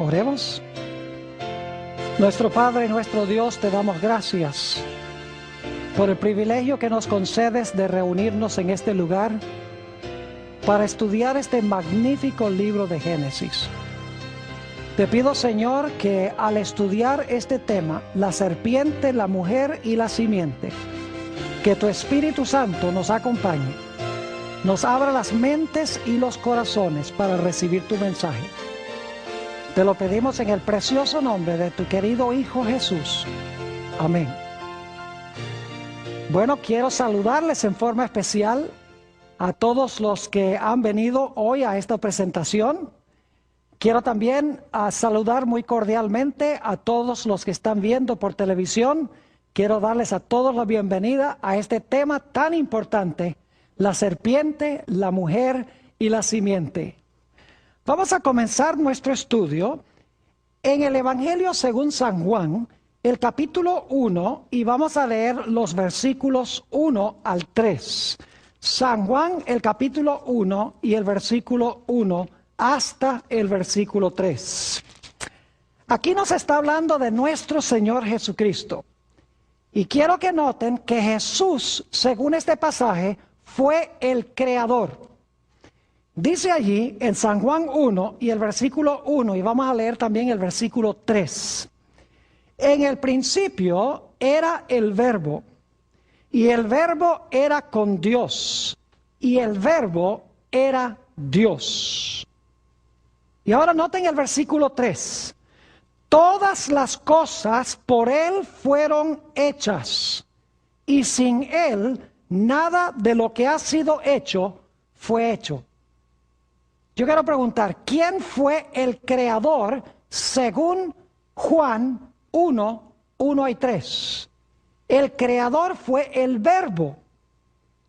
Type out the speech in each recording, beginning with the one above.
Oremos. Nuestro Padre y nuestro Dios, te damos gracias por el privilegio que nos concedes de reunirnos en este lugar para estudiar este magnífico libro de Génesis. Te pido, Señor, que al estudiar este tema, la serpiente, la mujer y la simiente, que tu Espíritu Santo nos acompañe, nos abra las mentes y los corazones para recibir tu mensaje. Te lo pedimos en el precioso nombre de tu querido Hijo Jesús. Amén. Bueno, quiero saludarles en forma especial a todos los que han venido hoy a esta presentación. Quiero también saludar muy cordialmente a todos los que están viendo por televisión. Quiero darles a todos la bienvenida a este tema tan importante, la serpiente, la mujer y la simiente. Vamos a comenzar nuestro estudio en el Evangelio según San Juan, el capítulo 1, y vamos a leer los versículos 1 al 3. San Juan, el capítulo 1 y el versículo 1 hasta el versículo 3. Aquí nos está hablando de nuestro Señor Jesucristo. Y quiero que noten que Jesús, según este pasaje, fue el creador. Dice allí en San Juan 1 y el versículo 1, y vamos a leer también el versículo 3. En el principio era el Verbo, y el Verbo era con Dios, y el Verbo era Dios. Y ahora noten el versículo 3. Todas las cosas por Él fueron hechas, y sin Él nada de lo que ha sido hecho fue hecho. Yo quiero preguntar, ¿quién fue el creador según Juan 1, 1 y 3? El creador fue el Verbo.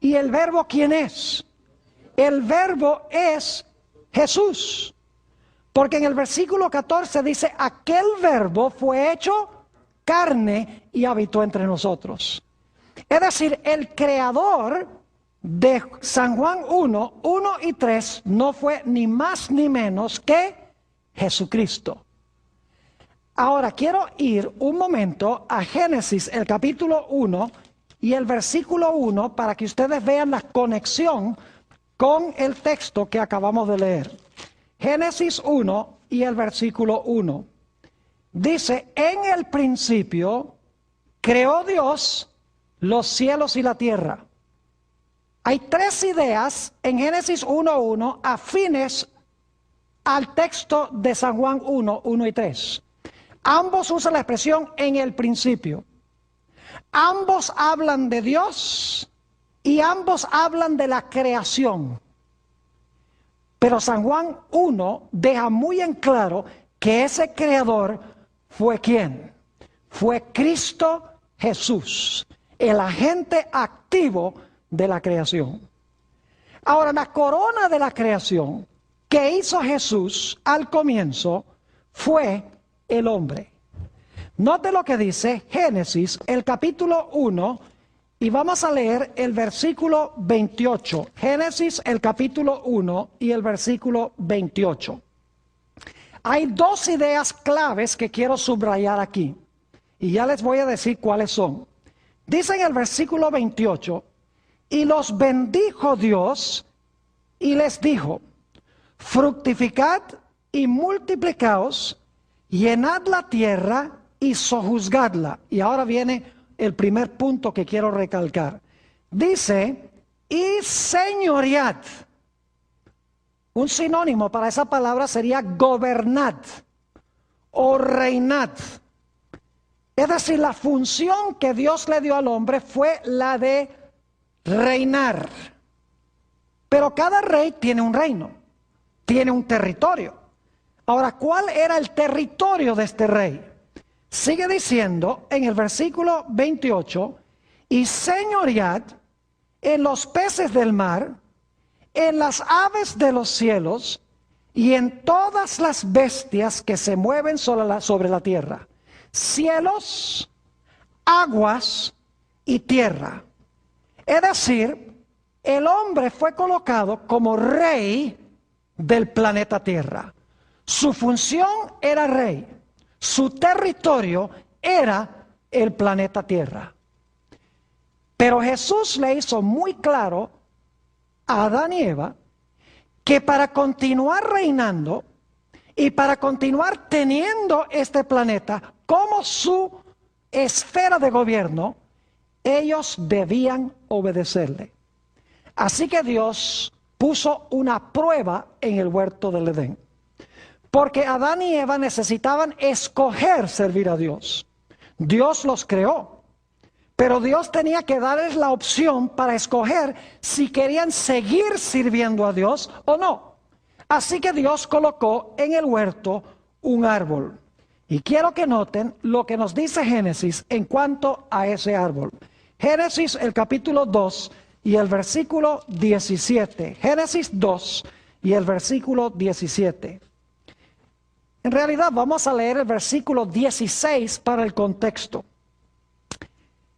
¿Y el Verbo quién es? El Verbo es Jesús. Porque en el versículo 14 dice, aquel Verbo fue hecho carne y habitó entre nosotros. Es decir, el creador de San Juan 1, 1 y 3 no fue ni más ni menos que Jesucristo. Ahora quiero ir un momento a Génesis, el capítulo 1 y el versículo 1 para que ustedes vean la conexión con el texto que acabamos de leer. Génesis 1 y el versículo 1. Dice, en el principio creó Dios los cielos y la tierra. Hay tres ideas en Génesis 1:1 afines al texto de San Juan 1, 1 y 3. Ambos usan la expresión en el principio. Ambos hablan de Dios y ambos hablan de la creación. Pero San Juan 1 deja muy en claro que ese creador fue ¿quién? Fue Cristo Jesús, el agente activo de la creación. Ahora, la corona de la creación que hizo Jesús al comienzo fue el hombre. Note lo que dice Génesis, el capítulo 1, y vamos a leer el versículo 28. Génesis, el capítulo 1 y el versículo 28. Hay dos ideas claves que quiero subrayar aquí, y ya les voy a decir cuáles son. Dice en el versículo 28, y los bendijo Dios y les dijo, fructificad y multiplicaos, llenad la tierra y sojuzgadla. Y ahora viene el primer punto que quiero recalcar. Dice, y señoread. Un sinónimo para esa palabra sería gobernad o reinad. Es decir, la función que Dios le dio al hombre fue la de reinar. Pero cada rey tiene un reino, tiene un territorio. Ahora, ¿cuál era el territorio de este rey? Sigue diciendo en el versículo 28, y señoread en los peces del mar, en las aves de los cielos y en todas las bestias que se mueven sobre la tierra. Cielos, aguas y tierra. Es decir, el hombre fue colocado como rey del planeta Tierra. Su función era rey. Su territorio era el planeta Tierra. Pero Jesús le hizo muy claro a Adán y Eva que para continuar reinando y para continuar teniendo este planeta como su esfera de gobierno, ellos debían obedecerle. Así que Dios puso una prueba en el huerto del Edén. Porque Adán y Eva necesitaban escoger servir a Dios. Dios los creó, pero Dios tenía que darles la opción para escoger si querían seguir sirviendo a Dios o no. Así que Dios colocó en el huerto un árbol. Y quiero que noten lo que nos dice Génesis en cuanto a ese árbol. Génesis el capítulo 2 y el versículo 17. Génesis 2 y el versículo 17. En realidad vamos a leer el versículo 16 para el contexto.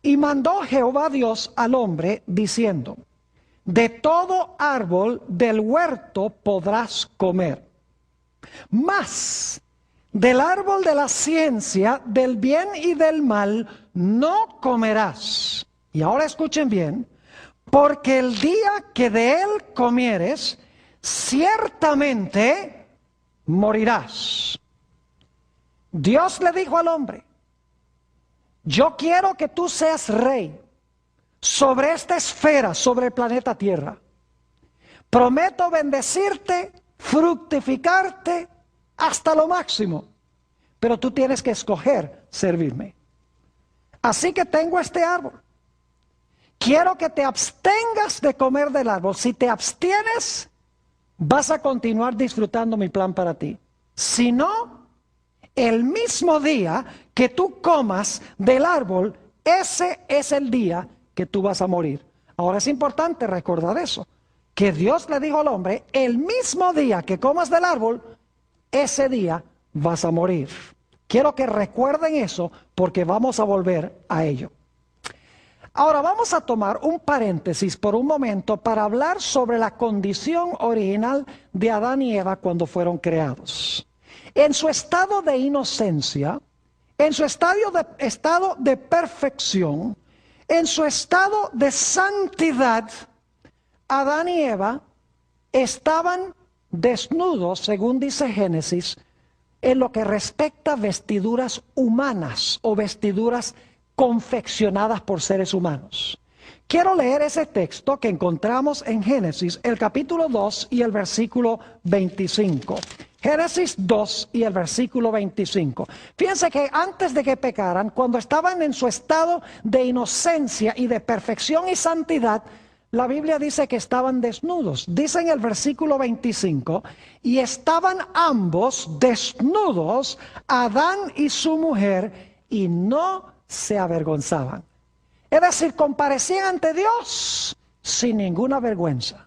Y mandó Jehová Dios al hombre diciendo: de todo árbol del huerto podrás comer, mas del árbol de la ciencia del bien y del mal no comerás. Y ahora escuchen bien, porque el día que de él comieres, ciertamente morirás. Dios le dijo al hombre: yo quiero que tú seas rey sobre esta esfera, sobre el planeta Tierra. Prometo bendecirte, fructificarte hasta lo máximo, pero tú tienes que escoger servirme. Así que tengo este árbol. Quiero que te abstengas de comer del árbol. Si te abstienes, vas a continuar disfrutando mi plan para ti. Si no, el mismo día que tú comas del árbol, ese es el día que tú vas a morir. Ahora es importante recordar eso, que Dios le dijo al hombre: el mismo día que comas del árbol, ese día vas a morir. Quiero que recuerden eso porque vamos a volver a ello. Ahora vamos a tomar un paréntesis por un momento para hablar sobre la condición original de Adán y Eva cuando fueron creados. En su estado de inocencia, en su estado de perfección, en su estado de santidad, Adán y Eva estaban desnudos, según dice Génesis, en lo que respecta a vestiduras humanas o vestiduras confeccionadas por seres humanos. Quiero leer ese texto que encontramos en Génesis, el capítulo 2 y el versículo 25. Génesis 2 y el versículo 25. Fíjense que antes de que pecaran, cuando estaban en su estado de inocencia y de perfección y santidad, la Biblia dice que estaban desnudos. Dice en el versículo 25, y estaban ambos desnudos, Adán y su mujer, y no se avergonzaban. Es decir, comparecían ante Dios sin ninguna vergüenza.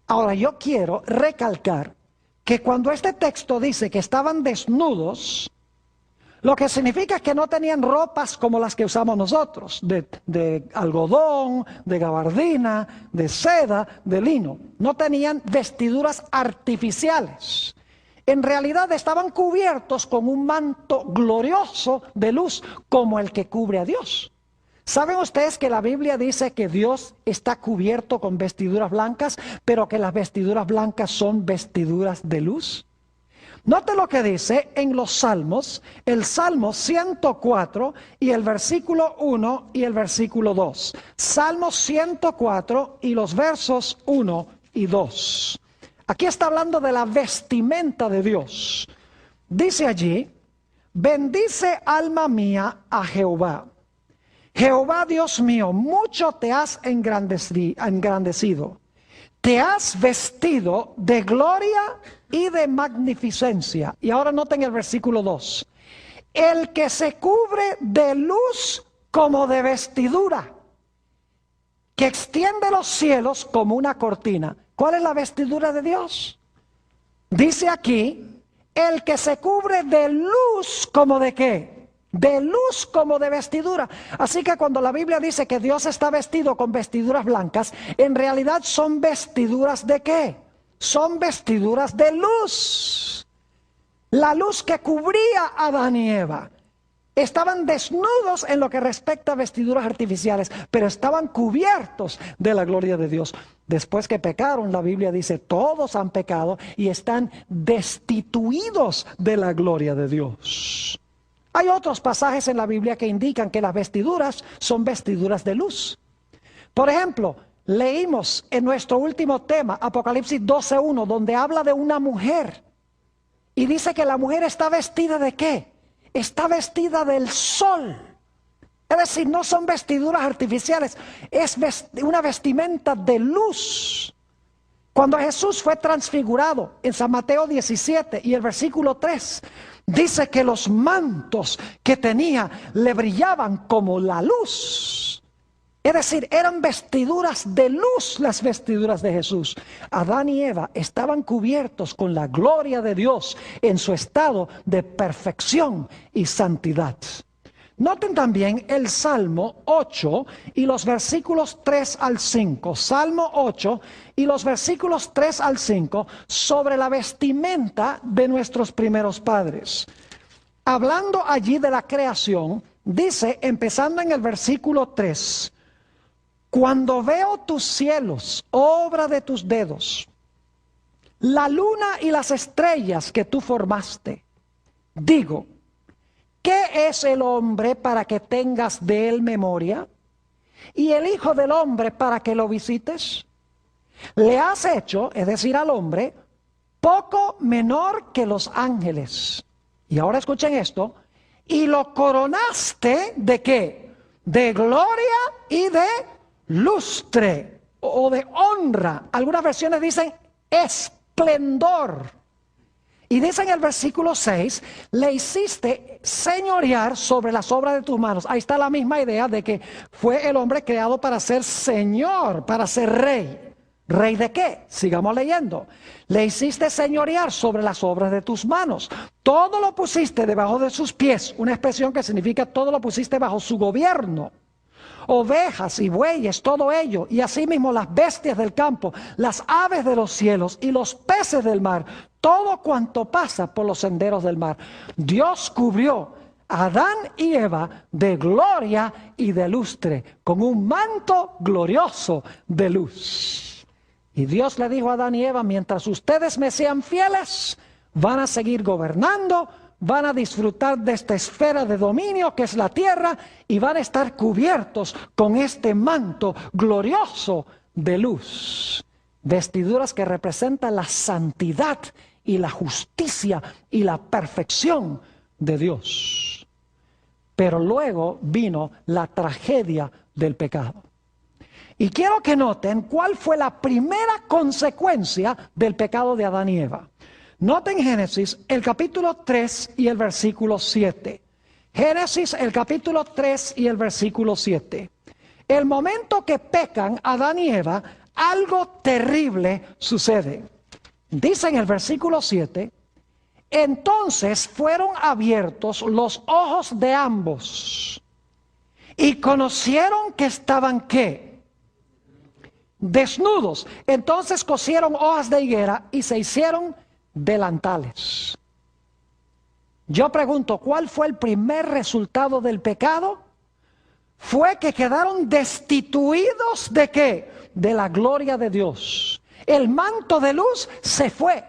Ahora yo quiero recalcar que cuando este texto dice que estaban desnudos, lo que significa es que no tenían ropas como las que usamos nosotros, de algodón, de gabardina, de seda, de lino. No tenían vestiduras artificiales. En realidad estaban cubiertos con un manto glorioso de luz como el que cubre a Dios. ¿Saben ustedes que la Biblia dice que Dios está cubierto con vestiduras blancas, pero que las vestiduras blancas son vestiduras de luz? Note lo que dice en los Salmos, el Salmo 104 y el versículo 1 y el versículo 2. Salmo 104 y los versos 1 y 2. Aquí está hablando de la vestimenta de Dios. Dice allí: bendice alma mía a Jehová. Jehová Dios mío, mucho te has engrandecido. Te has vestido de gloria y de magnificencia. Y ahora noten el versículo 2. El que se cubre de luz como de vestidura, que extiende los cielos como una cortina. ¿Cuál es la vestidura de Dios? Dice aquí, el que se cubre de luz como de ¿qué? De luz como de vestidura. Así que cuando la Biblia dice que Dios está vestido con vestiduras blancas, en realidad son vestiduras ¿de qué? son vestiduras de luz. La luz que cubría a Adán y Eva. Estaban desnudos en lo que respecta a vestiduras artificiales, pero estaban cubiertos de la gloria de Dios. Después que pecaron, la Biblia dice, todos han pecado y están destituidos de la gloria de Dios. Hay otros pasajes en la Biblia que indican que las vestiduras son vestiduras de luz. Por ejemplo, leímos en nuestro último tema, Apocalipsis 12:1, donde habla de una mujer. Y dice que la mujer está vestida ¿de qué? Está vestida del sol. Es decir, no son vestiduras artificiales, es una vestimenta de luz. Cuando Jesús fue transfigurado en San Mateo 17 y el versículo 3, dice que los mantos que tenía le brillaban como la luz. Es decir, eran vestiduras de luz las vestiduras de Jesús. Adán y Eva estaban cubiertos con la gloria de Dios en su estado de perfección y santidad. Noten también el Salmo 8 y los versículos 3 al 5. Salmo 8 y los versículos 3 al 5 sobre la vestimenta de nuestros primeros padres. Hablando allí de la creación, dice, empezando en el versículo 3, cuando veo tus cielos, obra de tus dedos, la luna y las estrellas que tú formaste, digo, ¿qué es el hombre para que tengas de él memoria? ¿Y el hijo del hombre para que lo visites? Le has hecho, es decir, al hombre, poco menor que los ángeles. Y ahora escuchen esto, y lo coronaste ¿de qué? De gloria y de lustre o de honra. Algunas versiones dicen esplendor. Y dice en el versículo 6, le hiciste señorear sobre las obras de tus manos. Ahí está la misma idea de que fue el hombre creado para ser señor, para ser rey. ¿Rey de qué? Sigamos leyendo. Le hiciste señorear sobre las obras de tus manos. Todo lo pusiste debajo de sus pies. Una expresión que significa todo lo pusiste bajo su gobierno. Ovejas y bueyes, todo ello, y asimismo las bestias del campo, las aves de los cielos y los peces del mar, todo cuanto pasa por los senderos del mar. Dios cubrió a Adán y Eva de gloria y de lustre, con un manto glorioso de luz. Y Dios le dijo a Adán y Eva, mientras ustedes me sean fieles, van a seguir gobernando, van a disfrutar de esta esfera de dominio que es la tierra y van a estar cubiertos con este manto glorioso de luz. Vestiduras que representan la santidad y la justicia y la perfección de Dios. Pero luego vino la tragedia del pecado. Y quiero que noten cuál fue la primera consecuencia del pecado de Adán y Eva. Noten Génesis, el capítulo 3 y el versículo 7. Génesis, el capítulo 3 y el versículo 7. El momento que pecan Adán y Eva, algo terrible sucede. Dice en el versículo 7, entonces fueron abiertos los ojos de ambos y conocieron que estaban ¿qué? Desnudos. Entonces cosieron hojas de higuera y se hicieron delantales. Yo pregunto, ¿cuál fue el primer resultado del pecado? Fue que quedaron destituidos ¿de qué? De la gloria de Dios. El manto de luz se fue.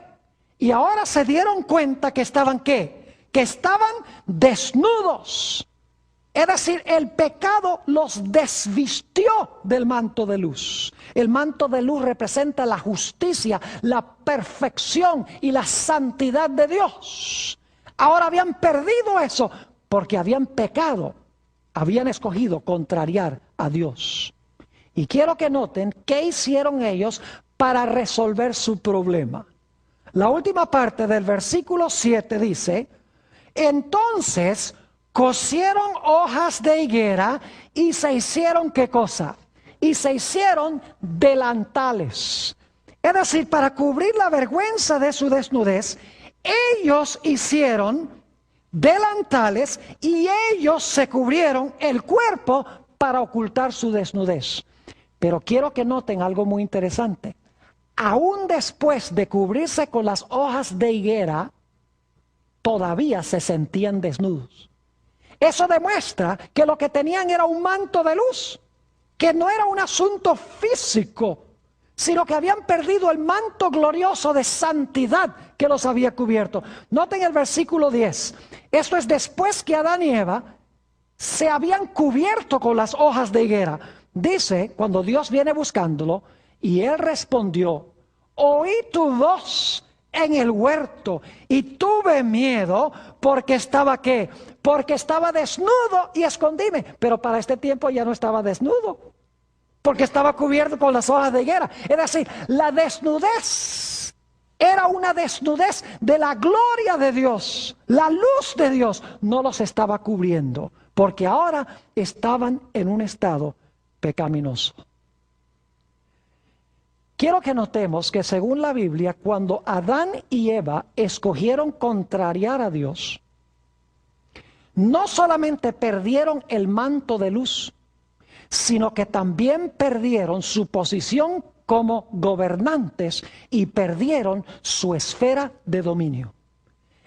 Y ahora se dieron cuenta que estaban ¿qué? Que estaban desnudos. Es decir, el pecado los desvistió del manto de luz. El manto de luz representa la justicia, la perfección y la santidad de Dios. Ahora habían perdido eso porque habían pecado, habían escogido contrariar a Dios. Y quiero que noten qué hicieron ellos para resolver su problema. La última parte del versículo 7 dice, entonces cosieron hojas de higuera y se hicieron ¿qué cosa? Y se hicieron delantales. Es decir, para cubrir la vergüenza de su desnudez, ellos hicieron delantales y ellos se cubrieron el cuerpo para ocultar su desnudez. Pero quiero que noten algo muy interesante. aún después de cubrirse con las hojas de higuera, todavía se sentían desnudos. Eso demuestra que lo que tenían era un manto de luz, que no era un asunto físico, sino que habían perdido el manto glorioso de santidad que los había cubierto. Noten el versículo 10. Esto es después que Adán y Eva se habían cubierto con las hojas de higuera. Dice, cuando Dios viene buscándolo, y él respondió: oí tu voz en el huerto y tuve miedo porque estaba ¿qué? Porque estaba desnudo y escondíme. Pero para este tiempo ya no estaba desnudo, porque estaba cubierto con las hojas de higuera. Es decir, la desnudez era una desnudez de la gloria de Dios. La luz de Dios no los estaba cubriendo, porque ahora estaban en un estado pecaminoso. Quiero que notemos que según la Biblia, cuando Adán y Eva escogieron contrariar a Dios, no solamente perdieron el manto de luz, sino que también perdieron su posición como gobernantes y perdieron su esfera de dominio.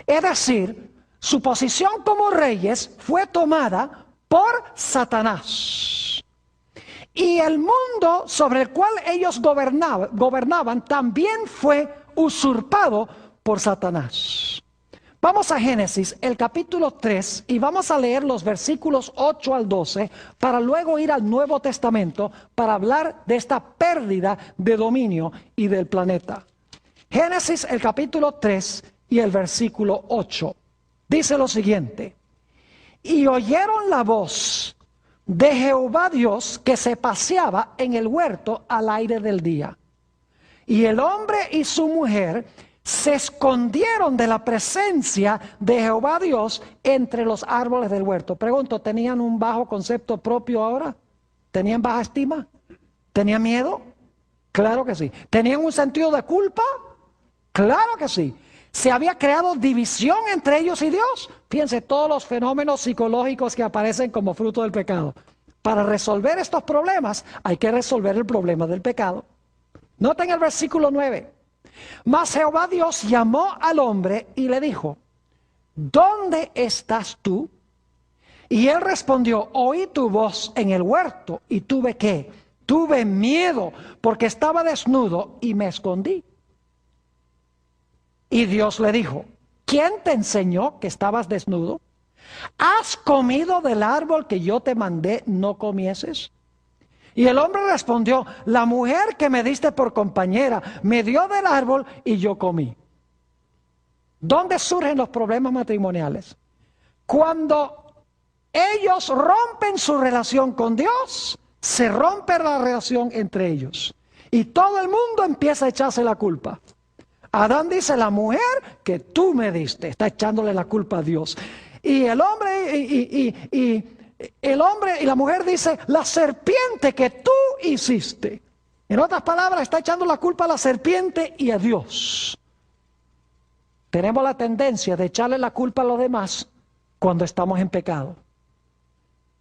Es decir, su posición como reyes fue tomada por Satanás. Y el mundo sobre el cual ellos gobernaban también fue usurpado por Satanás. Vamos a Génesis, el capítulo 3, y vamos a leer los versículos 8 al 12, para luego ir al Nuevo Testamento para hablar de esta pérdida de dominio y del planeta. Génesis, el capítulo 3 y el versículo 8. Dice lo siguiente: y oyeron la voz de Jehová Dios que se paseaba en el huerto al aire del día. Y el hombre y su mujer se escondieron de la presencia de Jehová Dios entre los árboles del huerto. Pregunto, ¿tenían un bajo concepto propio ahora? ¿Tenían baja estima? ¿Tenían miedo? Claro que sí. ¿Tenían un sentido de culpa? Claro que sí. ¿Se había creado división entre ellos y Dios? Fíjense todos los fenómenos psicológicos que aparecen como fruto del pecado. Para resolver estos problemas hay que resolver el problema del pecado. Noten el versículo 9. Mas Jehová Dios llamó al hombre y le dijo: ¿dónde estás tú? Y él respondió: oí tu voz en el huerto y tuve ¿qué? Tuve miedo porque estaba desnudo y me escondí. Y Dios le dijo: ¿quién te enseñó que estabas desnudo? ¿Has comido del árbol que yo te mandé no comieses? Y el hombre respondió: la mujer que me diste por compañera me dio del árbol y yo comí. ¿Dónde surgen los problemas matrimoniales? Cuando ellos rompen su relación con Dios, se rompe la relación entre ellos. Y todo el mundo empieza a echarse la culpa. Adán dice: la mujer que tú me diste, está echándole la culpa a Dios. Y el hombre y la mujer dice: la serpiente que tú hiciste. En otras palabras, está echando la culpa a la serpiente y a Dios. Tenemos la tendencia de echarle la culpa a los demás cuando estamos en pecado.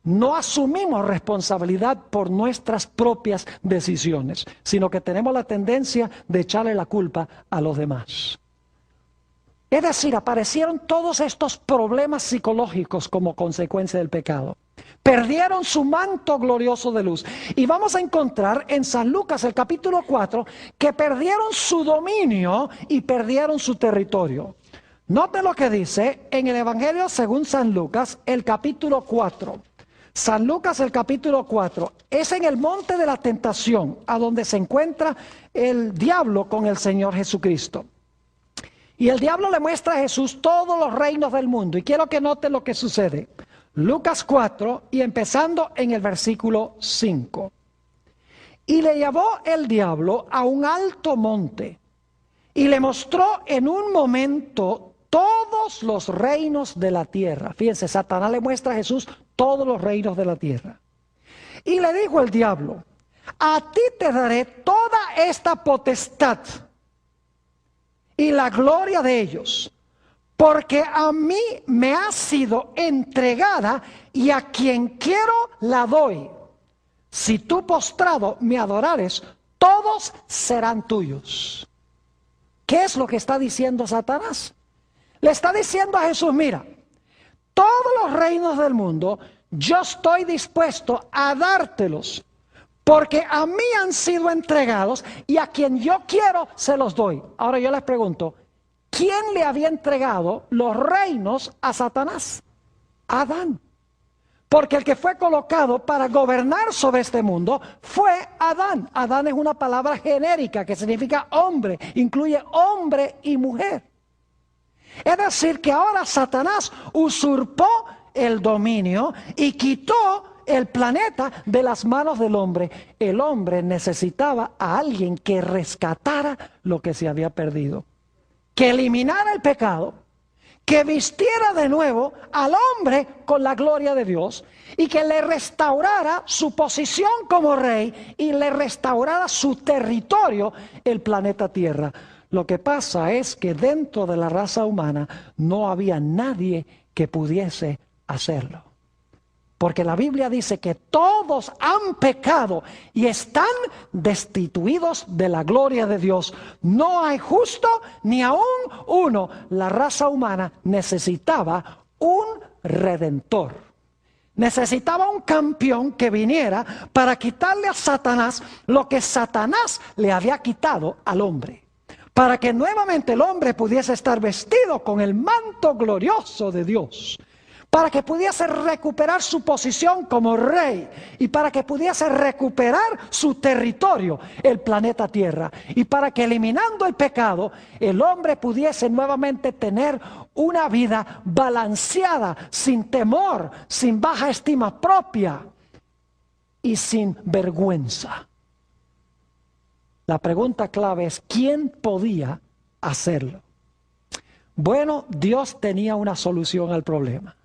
No asumimos responsabilidad por nuestras propias decisiones, sino que tenemos la tendencia de echarle la culpa a los demás. Es decir, aparecieron todos estos problemas psicológicos como consecuencia del pecado. Perdieron su manto glorioso de luz. Y vamos a encontrar en San Lucas, el capítulo 4, que perdieron su dominio y perdieron su territorio. Note lo que dice en el Evangelio según San Lucas, el capítulo 4. San Lucas, el capítulo 4, es en el monte de la tentación, a donde se encuentra el diablo con el Señor Jesucristo. Y el diablo le muestra a Jesús todos los reinos del mundo. Y quiero que noten lo que sucede. Lucas 4, y empezando en el versículo 5. Y le llevó el diablo a un alto monte, y le mostró en un momento todos los reinos de la tierra. Fíjense, Satanás le muestra a Jesús todos los reinos de la tierra. Y le dijo el diablo: a ti te daré toda esta potestad y la gloria de ellos, porque a mí me ha sido entregada y a quien quiero la doy. Si tú postrado me adorares, todos serán tuyos. ¿Qué es lo que está diciendo Satanás? Le está diciendo a Jesús, mira, todos los reinos del mundo, yo estoy dispuesto a dártelos, porque a mí han sido entregados y a quien yo quiero se los doy. Ahora yo les pregunto, ¿quién le había entregado los reinos a Satanás? Adán. Porque el que fue colocado para gobernar sobre este mundo fue Adán. Adán es una palabra genérica que significa hombre, incluye hombre y mujer. Es decir, que ahora Satanás usurpó el dominio y quitó el planeta de las manos del hombre. El hombre necesitaba a alguien que rescatara lo que se había perdido, que eliminara el pecado, que vistiera de nuevo al hombre con la gloria de Dios y que le restaurara su posición como rey y le restaurara su territorio, el planeta Tierra. Lo que pasa es que dentro de la raza humana no había nadie que pudiese hacerlo. Porque la Biblia dice que todos han pecado y están destituidos de la gloria de Dios. No hay justo ni aún uno. La raza humana necesitaba un redentor. Necesitaba un campeón que viniera para quitarle a Satanás lo que Satanás le había quitado al hombre. Para que nuevamente el hombre pudiese estar vestido con el manto glorioso de Dios. Para que pudiese recuperar su posición como rey y para que pudiese recuperar su territorio, el planeta Tierra. Y para que eliminando el pecado, el hombre pudiese nuevamente tener una vida balanceada, sin temor, sin baja estima propia y sin vergüenza. La pregunta clave es, ¿quién podía hacerlo? Bueno, Dios tenía una solución al problema.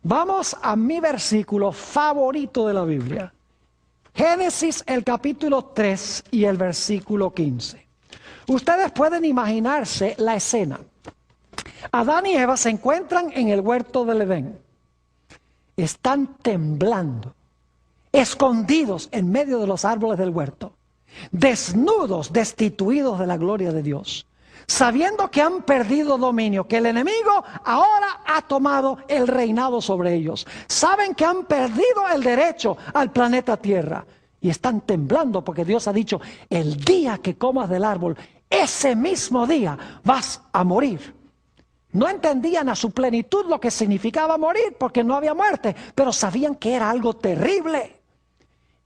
Vamos a mi versículo favorito de la Biblia. Génesis, el capítulo 3 y el versículo 15. Ustedes pueden imaginarse la escena. Adán y Eva se encuentran en el huerto del Edén. Están temblando, escondidos en medio de los árboles del huerto, desnudos, destituidos de la gloria de Dios. Sabiendo que han perdido dominio, que el enemigo ahora ha tomado el reinado sobre ellos. Saben que han perdido el derecho al planeta Tierra. Y están temblando porque Dios ha dicho, el día que comas del árbol, ese mismo día vas a morir. No entendían a su plenitud lo que significaba morir porque no había muerte, pero sabían que era algo terrible.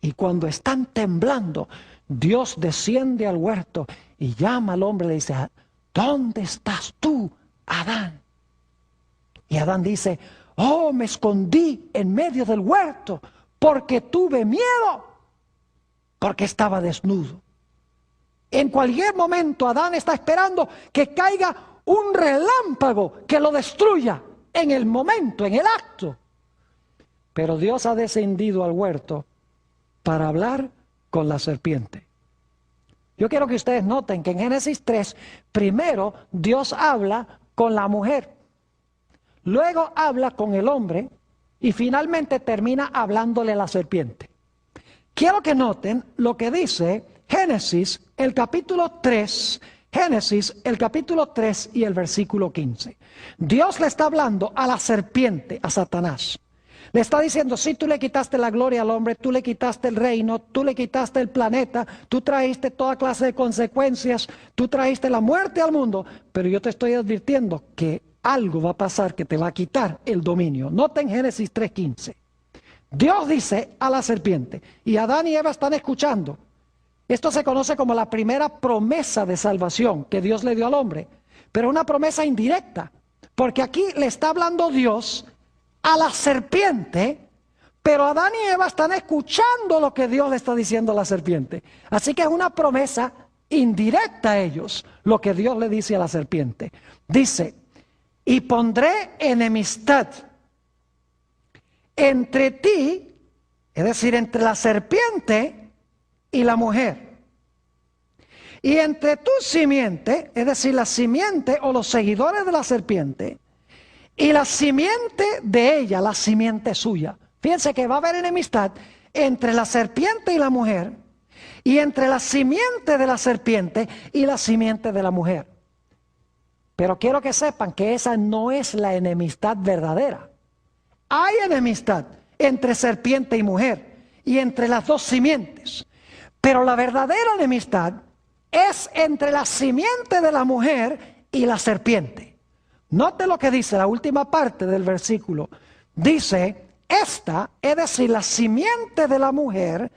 Y cuando están temblando, Dios desciende al huerto y llama al hombre y le dice, ¿dónde estás tú, Adán? Y Adán dice, oh, me escondí en medio del huerto porque tuve miedo, porque estaba desnudo. En cualquier momento Adán está esperando que caiga un relámpago que lo destruya en el momento, en el acto. Pero Dios ha descendido al huerto para hablar con la serpiente. Yo quiero que ustedes noten que en Génesis 3, primero Dios habla con la mujer, luego habla con el hombre y finalmente termina hablándole a la serpiente. Quiero que noten lo que dice Génesis, el capítulo 3, Génesis, el capítulo 3 y el versículo 15. Dios le está hablando a la serpiente, a Satanás. Le está diciendo, si tú le quitaste la gloria al hombre, tú le quitaste el reino, tú le quitaste el planeta, tú trajiste toda clase de consecuencias, tú trajiste la muerte al mundo, pero yo te estoy advirtiendo que algo va a pasar que te va a quitar el dominio. Noten Génesis 3:15. Dios dice a la serpiente, y Adán y Eva están escuchando. Esto se conoce como la primera promesa de salvación que Dios le dio al hombre, pero una promesa indirecta, porque aquí le está hablando Dios a la serpiente, pero Adán y Eva están escuchando lo que Dios le está diciendo a la serpiente. Así que es una promesa indirecta a ellos, lo que Dios le dice a la serpiente. Dice, y pondré enemistad entre ti, es decir, entre la serpiente y la mujer, y entre tu simiente, es decir, la simiente o los seguidores de la serpiente, y la simiente de ella, la simiente suya. Fíjense que va a haber enemistad entre la serpiente y la mujer, y entre la simiente de la serpiente y la simiente de la mujer. Pero quiero que sepan que esa no es la enemistad verdadera. Hay enemistad entre serpiente y mujer y entre las dos simientes. Pero la verdadera enemistad es entre la simiente de la mujer y la serpiente. Note lo que dice la última parte del versículo. Dice, esta, es decir, la simiente de la mujer,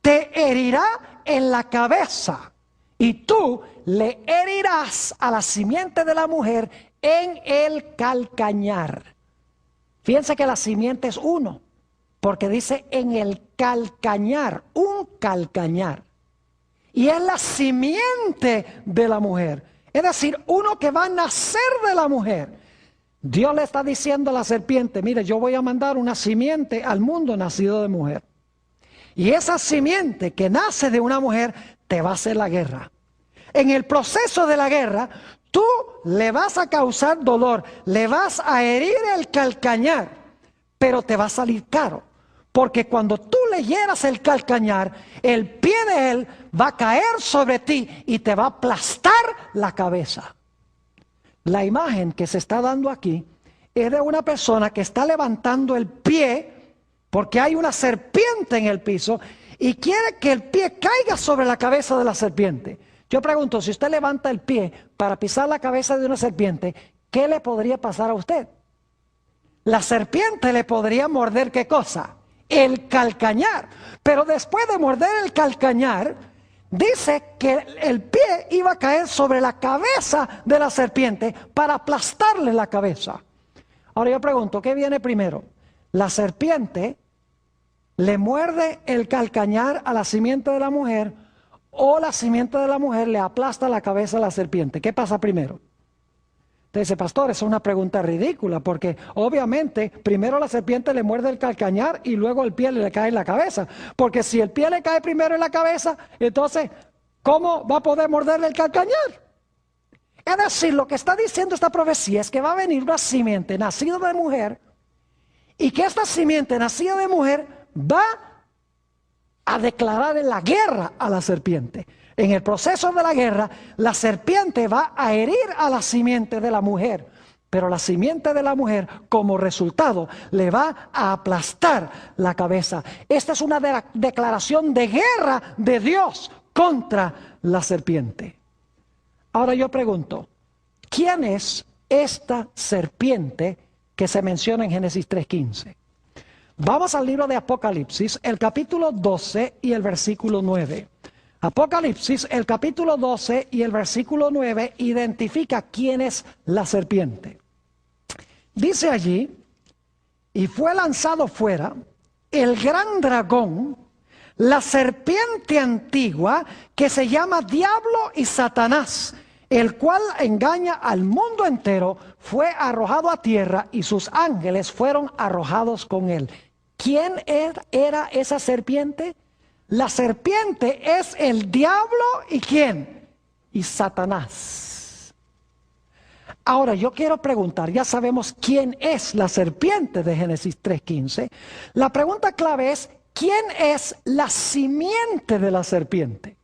te herirá en la cabeza y tú le herirás a la simiente de la mujer en el calcañar. Fíjense que la simiente es uno, porque dice en el calcañar, un calcañar. Y es la simiente de la mujer, es decir, uno que va a nacer de la mujer. Dios le está diciendo a la serpiente, mire, yo voy a mandar una simiente al mundo nacido de mujer. Y esa simiente que nace de una mujer te va a hacer la guerra. En el proceso de la guerra, tú le vas a causar dolor, le vas a herir el calcañar, pero te va a salir caro. Porque cuando tú le hieras el calcañar, el pie de él va a caer sobre ti y te va a aplastar la cabeza. La imagen que se está dando aquí es de una persona que está levantando el pie porque hay una serpiente en el piso y quiere que el pie caiga sobre la cabeza de la serpiente. Yo pregunto, si usted levanta el pie para pisar la cabeza de una serpiente, ¿qué le podría pasar a usted? La serpiente le podría morder, ¿qué cosa? El calcañar. Pero después de morder el calcañar, dice que el pie iba a caer sobre la cabeza de la serpiente para aplastarle la cabeza. Ahora yo pregunto, ¿qué viene primero? ¿La serpiente le muerde el calcañar a la simiente de la mujer o la simiente de la mujer le aplasta la cabeza a la serpiente? ¿Qué pasa primero? Usted dice, pastor, esa es una pregunta ridícula, porque obviamente primero la serpiente le muerde el calcañar y luego el pie le cae en la cabeza. Porque si el pie le cae primero en la cabeza, entonces, ¿cómo va a poder morderle el calcañar? Es decir, lo que está diciendo esta profecía es que va a venir una simiente nacida de mujer y que esta simiente nacida de mujer va a declarar la guerra a la serpiente. En el proceso de la guerra, la serpiente va a herir a la simiente de la mujer, pero la simiente de la mujer, como resultado, le va a aplastar la cabeza. Esta es una declaración de guerra de Dios contra la serpiente. Ahora yo pregunto, ¿quién es esta serpiente que se menciona en Génesis 3:15? Vamos al libro de Apocalipsis, el capítulo 12 y el versículo 9. Apocalipsis, el capítulo 12 y el versículo 9 identifica quién es la serpiente. Dice allí, y fue lanzado fuera el gran dragón, la serpiente antigua que se llama Diablo y Satanás, el cual engaña al mundo entero, fue arrojado a tierra y sus ángeles fueron arrojados con él. ¿Quién era esa serpiente? La serpiente es el diablo y ¿quién? Y Satanás. Ahora yo quiero preguntar, ya sabemos quién es la serpiente de Génesis 3:15. La pregunta clave es, ¿quién es la simiente de la serpiente?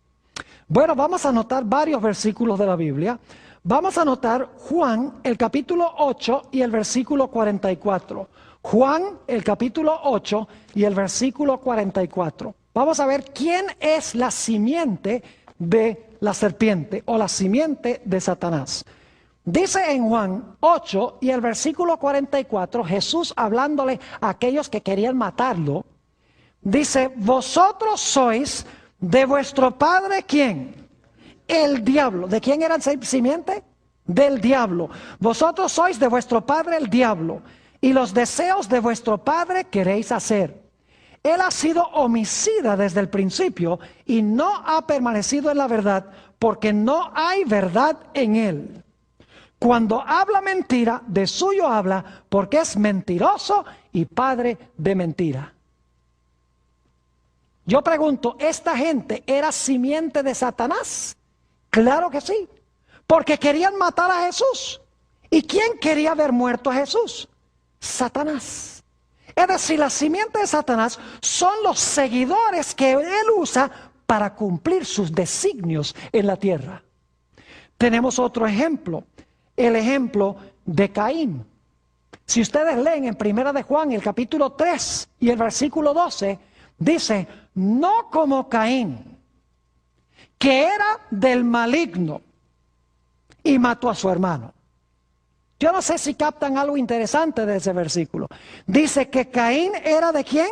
Bueno, vamos a anotar varios versículos de la Biblia. Vamos a anotar Juan, el capítulo 8 y el versículo 44. Juan, el capítulo 8 y el versículo 44. Vamos a ver quién es la simiente de la serpiente o la simiente de Satanás. Dice en Juan 8 y el versículo 44, Jesús hablándole a aquellos que querían matarlo, dice, vosotros sois de vuestro padre, ¿quién? El diablo. ¿De quién eran simiente? Del diablo. Vosotros sois de vuestro padre el diablo, y los deseos de vuestro padre queréis hacer. Él ha sido homicida desde el principio y no ha permanecido en la verdad, porque no hay verdad en él. Cuando habla mentira, de suyo habla, porque es mentiroso y padre de mentira. Yo pregunto, ¿esta gente era simiente de Satanás? Claro que sí, porque querían matar a Jesús. ¿Y quién quería ver muerto a Jesús? Satanás. Es decir, la simiente de Satanás son los seguidores que él usa para cumplir sus designios en la tierra. Tenemos otro ejemplo, el ejemplo de Caín. Si ustedes leen en 1 de Juan, el capítulo 3 y el versículo 12, dice, no como Caín, que era del maligno y mató a su hermano. Yo no sé si captan algo interesante de ese versículo. Dice que Caín era ¿de quién?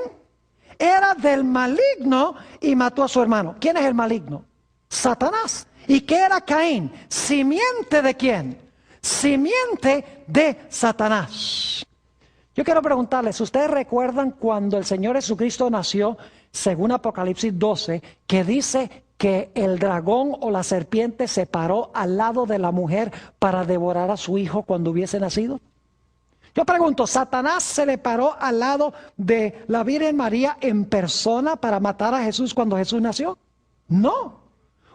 Era del maligno y mató a su hermano. ¿Quién es el maligno? Satanás. ¿Y qué era Caín? ¿Simiente de quién? Simiente de Satanás. Yo quiero preguntarles, ¿ustedes recuerdan cuando el Señor Jesucristo nació, según Apocalipsis 12, que dice que el dragón o la serpiente se paró al lado de la mujer para devorar a su hijo cuando hubiese nacido? Yo pregunto, ¿Satanás se le paró al lado de la Virgen María en persona para matar a Jesús cuando Jesús nació? No.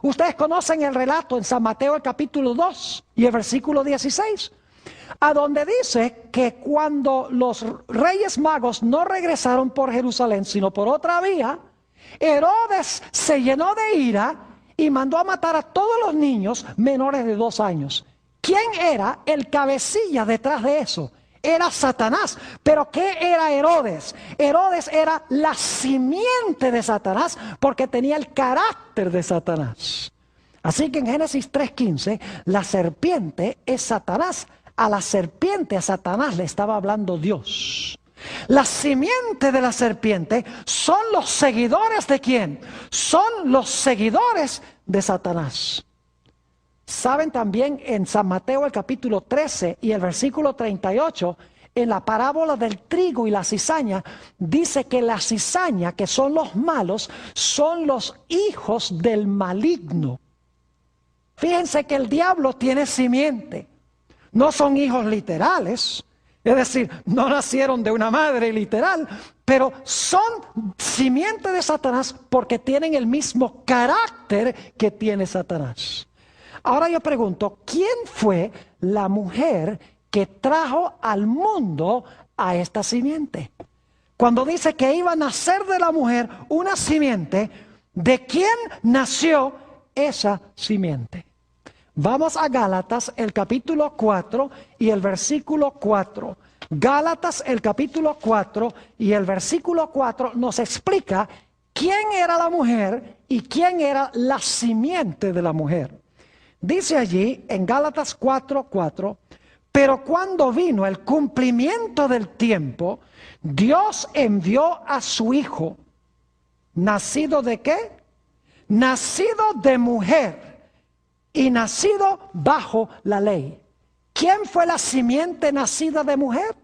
Ustedes conocen el relato en San Mateo el capítulo 2 y el versículo 16, a donde dice que cuando los reyes magos no regresaron por Jerusalén, sino por otra vía, Herodes se llenó de ira y mandó a matar a todos los niños menores de 2 años. ¿Quién era el cabecilla detrás de eso? Era Satanás. ¿Pero qué era Herodes? Herodes era la simiente de Satanás porque tenía el carácter de Satanás. Así que en Génesis 3:15, la serpiente es Satanás. A la serpiente, a Satanás le estaba hablando Dios. La simiente de la serpiente son los seguidores ¿de quién? Son los seguidores de Satanás. Saben también en San Mateo el capítulo 13 y el versículo 38, en la parábola del trigo y la cizaña, dice que la cizaña, que son los malos, son los hijos del maligno. Fíjense que el diablo tiene simiente. No son hijos literales, es decir, no nacieron de una madre literal, pero son simiente de Satanás porque tienen el mismo carácter que tiene Satanás. Ahora yo pregunto, ¿quién fue la mujer que trajo al mundo a esta simiente? Cuando dice que iba a nacer de la mujer una simiente, ¿de quién nació esa simiente? Vamos a Gálatas, el capítulo 4 y el versículo 4. Gálatas, el capítulo 4 y el versículo 4 nos explica quién era la mujer y quién era la simiente de la mujer. Dice allí en Gálatas 4:4, pero cuando vino el cumplimiento del tiempo, Dios envió a su Hijo, ¿nacido de qué? Nacido de mujer y nacido bajo la ley. ¿Quién fue la simiente nacida de mujer?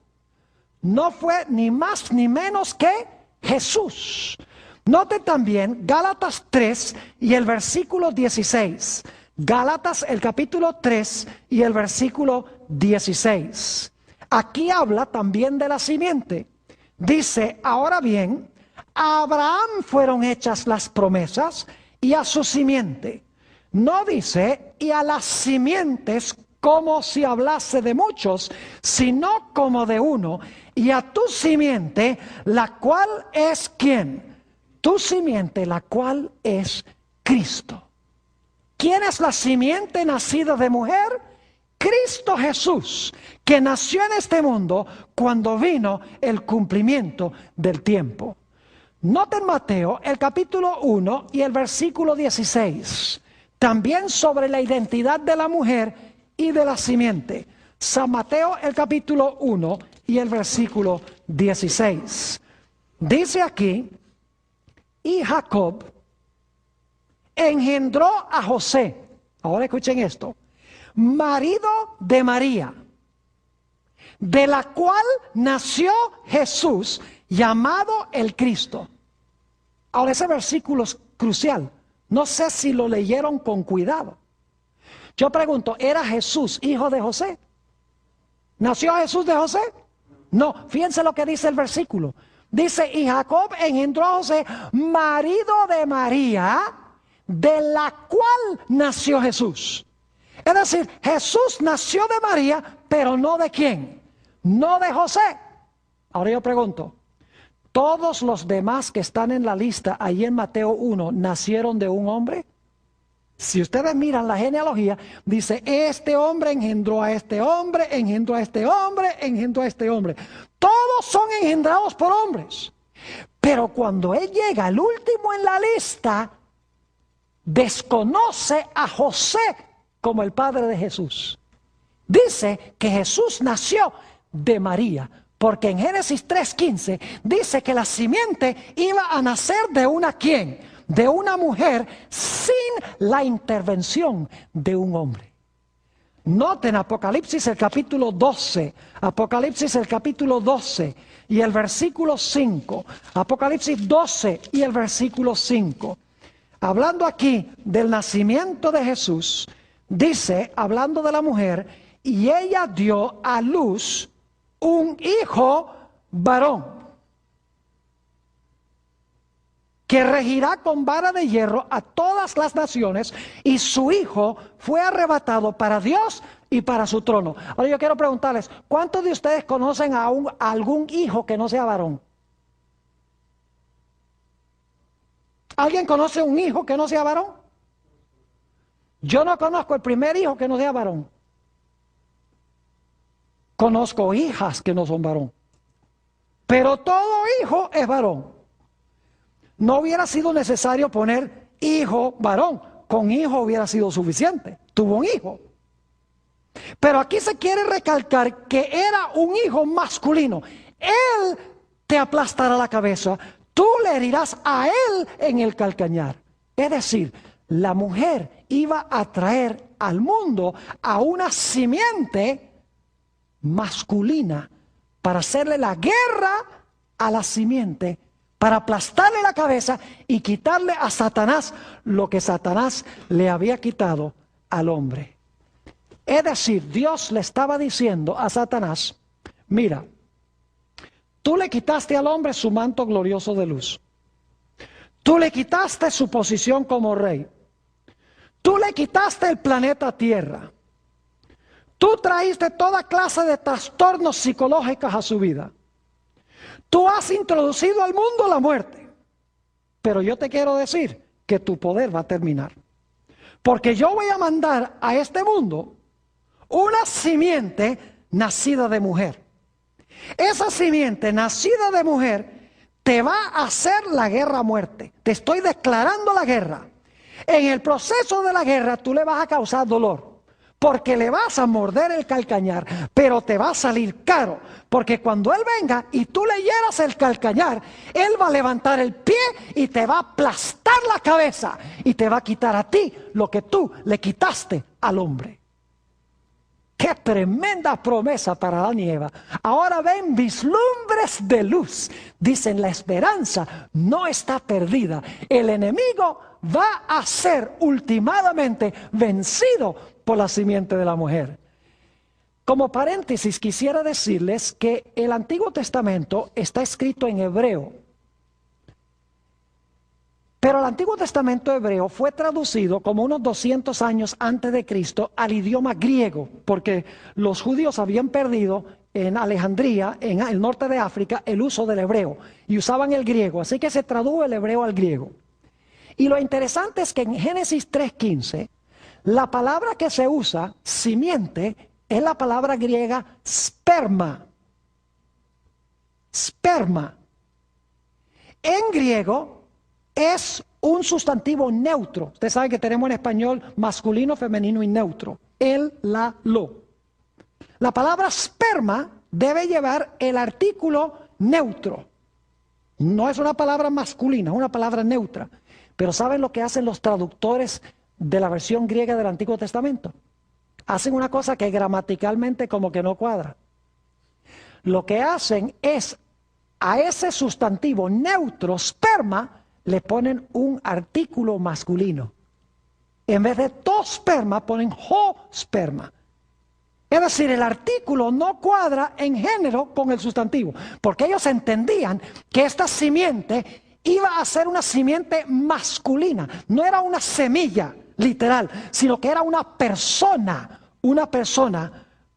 No fue ni más ni menos que Jesús. Note también Gálatas 3 y el versículo 16. Gálatas el capítulo 3 y el versículo 16. Aquí habla también de la simiente. Dice, ahora bien, a Abraham fueron hechas las promesas y a su simiente. No dice, y a las simientes como si hablase de muchos, sino como de uno, y a tu simiente, la cual es ¿quién? Tu simiente, la cual es Cristo. ¿Quién es la simiente nacida de mujer? Cristo Jesús, que nació en este mundo cuando vino el cumplimiento del tiempo. Noten Mateo, el capítulo 1 y el versículo 16. También sobre la identidad de la mujer y de la simiente. San Mateo, el capítulo 1 y el versículo 16. Dice aquí, y Jacob engendró a José. Ahora escuchen esto. Marido de María, de la cual nació Jesús, llamado el Cristo. Ahora ese versículo es crucial. No sé si lo leyeron con cuidado. Yo pregunto, ¿era Jesús hijo de José? ¿Nació Jesús de José? No, fíjense lo que dice el versículo. Dice, y Jacob engendró a José, marido de María, de la cual nació Jesús. Es decir, Jesús nació de María, pero no de quién, no de José. Ahora yo pregunto, todos los demás que están en la lista ahí en Mateo 1 nacieron de un hombre. Si ustedes miran la genealogía, dice, este hombre engendró a este hombre, engendró a este hombre, engendró a este hombre. Todos son engendrados por hombres. Pero cuando él llega, el último en la lista, desconoce a José como el padre de Jesús. Dice que Jesús nació de María, porque en Génesis 3:15 dice que la simiente iba a nacer de una ¿quién? De una mujer sin la intervención de un hombre. Noten Apocalipsis el capítulo 12, Apocalipsis el capítulo 12 y el versículo 5, Apocalipsis 12 y el versículo 5. Hablando aquí del nacimiento de Jesús, dice, hablando de la mujer, y ella dio a luz un hijo varón, que regirá con vara de hierro a todas las naciones, y su hijo fue arrebatado para Dios y para su trono. Ahora yo quiero preguntarles, ¿cuántos de ustedes conocen a algún hijo que no sea varón? ¿Alguien conoce un hijo que no sea varón? Yo no conozco el primer hijo que no sea varón. Conozco hijas que no son varón. Pero todo hijo es varón. No hubiera sido necesario poner hijo varón. Con hijo hubiera sido suficiente. Tuvo un hijo. Pero aquí se quiere recalcar que era un hijo masculino. Él te aplastará la cabeza. Tú le herirás a él en el calcañar. Es decir, la mujer iba a traer al mundo a una simiente masculina para hacerle la guerra a la simiente, para aplastarle la cabeza y quitarle a Satanás lo que Satanás le había quitado al hombre. Es decir, Dios le estaba diciendo a Satanás, mira, tú le quitaste al hombre su manto glorioso de luz. Tú le quitaste su posición como rey. Tú le quitaste el planeta Tierra. Tú traíste toda clase de trastornos psicológicos a su vida. Tú has introducido al mundo la muerte. Pero yo te quiero decir que tu poder va a terminar. Porque yo voy a mandar a este mundo una simiente nacida de mujer. Esa simiente nacida de mujer te va a hacer la guerra a muerte. Te estoy declarando la guerra. En el proceso de la guerra tú le vas a causar dolor. Porque le vas a morder el calcañar, pero te va a salir caro. Porque cuando él venga y tú le hieras el calcañar, él va a levantar el pie y te va a aplastar la cabeza. Y te va a quitar a ti lo que tú le quitaste al hombre. ¡Qué tremenda promesa para Adán y Eva! Ahora ven vislumbres de luz. Dicen, la esperanza no está perdida. El enemigo va a ser ultimadamente vencido por la simiente de la mujer. Como paréntesis, quisiera decirles que el Antiguo Testamento está escrito en hebreo. Pero el Antiguo Testamento hebreo fue traducido como unos 200 años antes de Cristo al idioma griego, porque los judíos habían perdido en Alejandría, en el norte de África, el uso del hebreo, y usaban el griego, así que se tradujo el hebreo al griego. Y lo interesante es que en Génesis 3:15, la palabra que se usa, simiente, es la palabra griega sperma. Sperma. En griego es un sustantivo neutro. Ustedes saben que tenemos en español masculino, femenino y neutro. El, la, lo. La palabra sperma debe llevar el artículo neutro. No es una palabra masculina, es una palabra neutra. Pero ¿saben lo que hacen los traductores de la versión griega del Antiguo Testamento? Hacen una cosa que gramaticalmente como que no cuadra. Lo que hacen es a ese sustantivo neutro, sperma, le ponen un artículo masculino. En vez de tosperma, ponen hosperma. Es decir, el artículo no cuadra en género con el sustantivo, porque ellos entendían que esta simiente iba a ser una simiente masculina. No era una semilla literal, sino que era una persona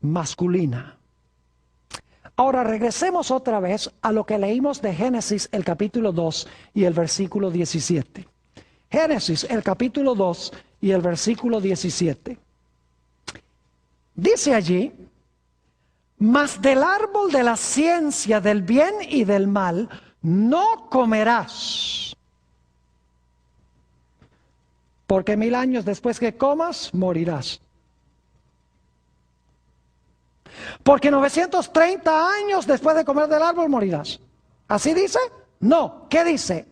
masculina. Ahora regresemos otra vez a lo que leímos de Génesis, el capítulo 2 y el versículo 17. Génesis, el capítulo 2 y el versículo 17. Dice allí: mas del árbol de la ciencia del bien y del mal no comerás, porque 1000 años después que comas, morirás. Porque 930 años después de comer del árbol, morirás. ¿Así dice? No. ¿Qué dice?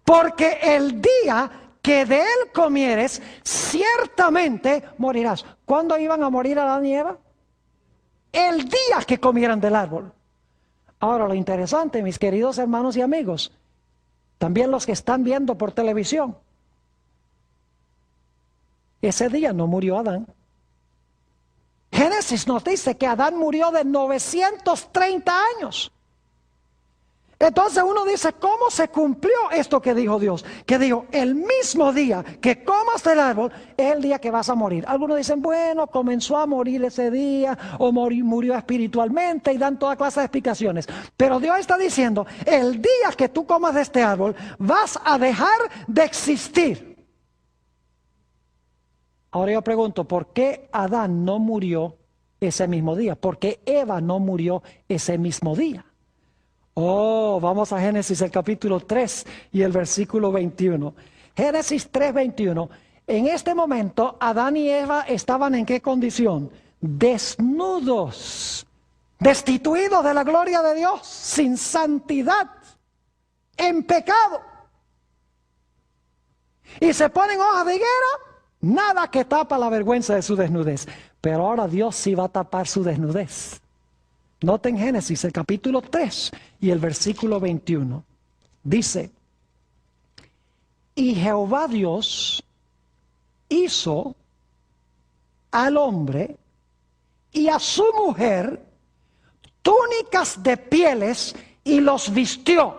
Porque el día que de él comieres, ciertamente morirás. ¿Cuándo iban a morir Adán y Eva? El día que comieran del árbol. Ahora, lo interesante, mis queridos hermanos y amigos, también los que están viendo por televisión, ese día no murió Adán. Génesis nos dice que Adán murió de 930 años. Entonces uno dice, ¿cómo se cumplió esto que dijo Dios? Que dijo, el mismo día que comas del árbol es el día que vas a morir. Algunos dicen, bueno, comenzó a morir ese día o murió espiritualmente y dan toda clase de explicaciones. Pero Dios está diciendo, el día que tú comas de este árbol vas a dejar de existir. Ahora yo pregunto, ¿por qué Adán no murió ese mismo día? ¿Por qué Eva no murió ese mismo día? Oh, vamos a Génesis el capítulo 3 y el versículo 21. Génesis 3, 21. En este momento, Adán y Eva estaban ¿en qué condición? Desnudos, destituidos de la gloria de Dios, sin santidad, en pecado. Y se ponen hojas de higuera. Nada que tapa la vergüenza de su desnudez. Pero ahora Dios sí va a tapar su desnudez. Noten Génesis, el capítulo 3 y el versículo 21. Dice, y Jehová Dios hizo al hombre y a su mujer túnicas de pieles y los vistió.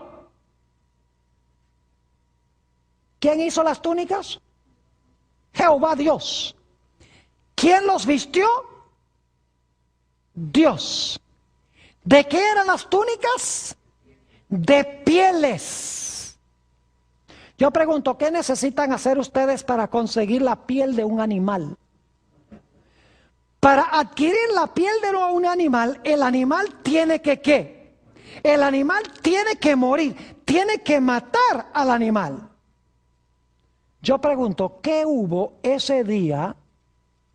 ¿Quién hizo las túnicas? Jehová Dios. ¿Quién los vistió? Dios. ¿De qué eran las túnicas? De pieles. Yo pregunto, ¿qué necesitan hacer ustedes para conseguir la piel de un animal? Para adquirir la piel de un animal, el animal tiene que ¿qué? El animal tiene que morir, tiene que matar al animal. Yo pregunto, ¿qué hubo ese día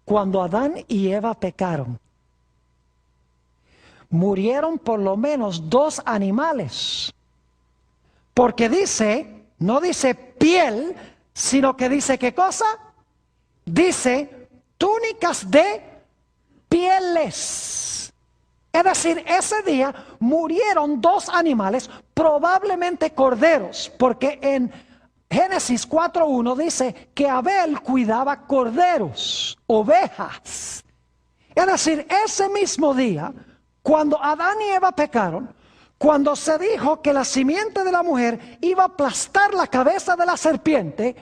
cuando Adán y Eva pecaron? Murieron por lo menos 2 animales. Porque dice, no dice piel, sino que dice ¿qué cosa? Dice túnicas de pieles. Es decir, ese día murieron 2 animales, probablemente corderos, porque en Génesis 4.1 dice que Abel cuidaba corderos, ovejas. Es decir, ese mismo día, cuando Adán y Eva pecaron, cuando se dijo que la simiente de la mujer iba a aplastar la cabeza de la serpiente,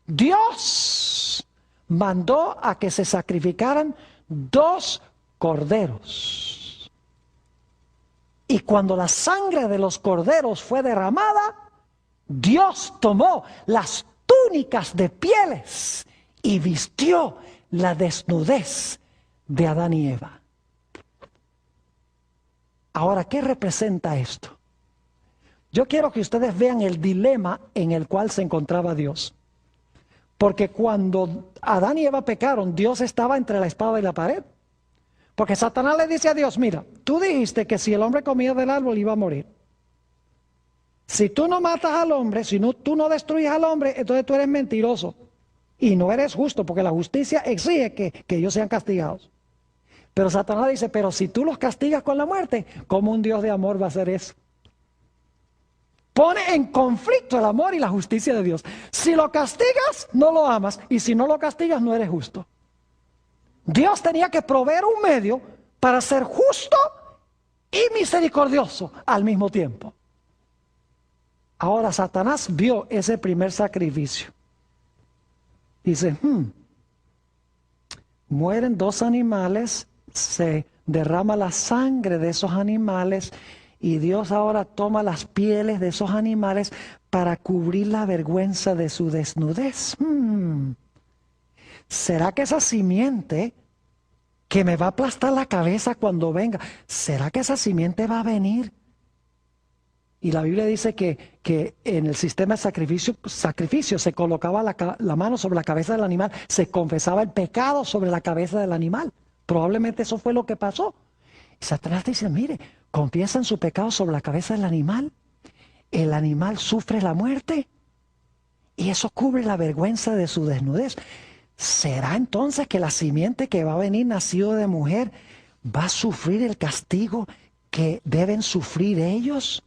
Dios mandó a que se sacrificaran 2 corderos. Y cuando la sangre de los corderos fue derramada, Dios tomó las túnicas de pieles y vistió la desnudez de Adán y Eva. Ahora, ¿qué representa esto? Yo quiero que ustedes vean el dilema en el cual se encontraba Dios. Porque cuando Adán y Eva pecaron, Dios estaba entre la espada y la pared. Porque Satanás le dice a Dios, mira, tú dijiste que si el hombre comía del árbol iba a morir. Si tú no matas al hombre, si no, tú no destruyes al hombre, entonces tú eres mentiroso. Y no eres justo, porque la justicia exige que ellos sean castigados. Pero Satanás dice, pero si tú los castigas con la muerte, ¿cómo un Dios de amor va a hacer eso? Pone en conflicto el amor y la justicia de Dios. Si lo castigas, no lo amas. Y si no lo castigas, no eres justo. Dios tenía que proveer un medio para ser justo y misericordioso al mismo tiempo. Ahora Satanás vio ese primer sacrificio. Dice, mueren 2 animales, se derrama la sangre de esos animales y Dios ahora toma las pieles de esos animales para cubrir la vergüenza de su desnudez. ¿Será que esa simiente que me va a aplastar la cabeza cuando venga, será que esa simiente va a venir? Y la Biblia dice que en el sistema de sacrificio se colocaba la mano sobre la cabeza del animal, se confesaba el pecado sobre la cabeza del animal. Probablemente eso fue lo que pasó. Y Satanás dice, mire, confiesan su pecado sobre la cabeza del animal, el animal sufre la muerte y eso cubre la vergüenza de su desnudez. ¿Será entonces que la simiente que va a venir nacido de mujer va a sufrir el castigo que deben sufrir ellos?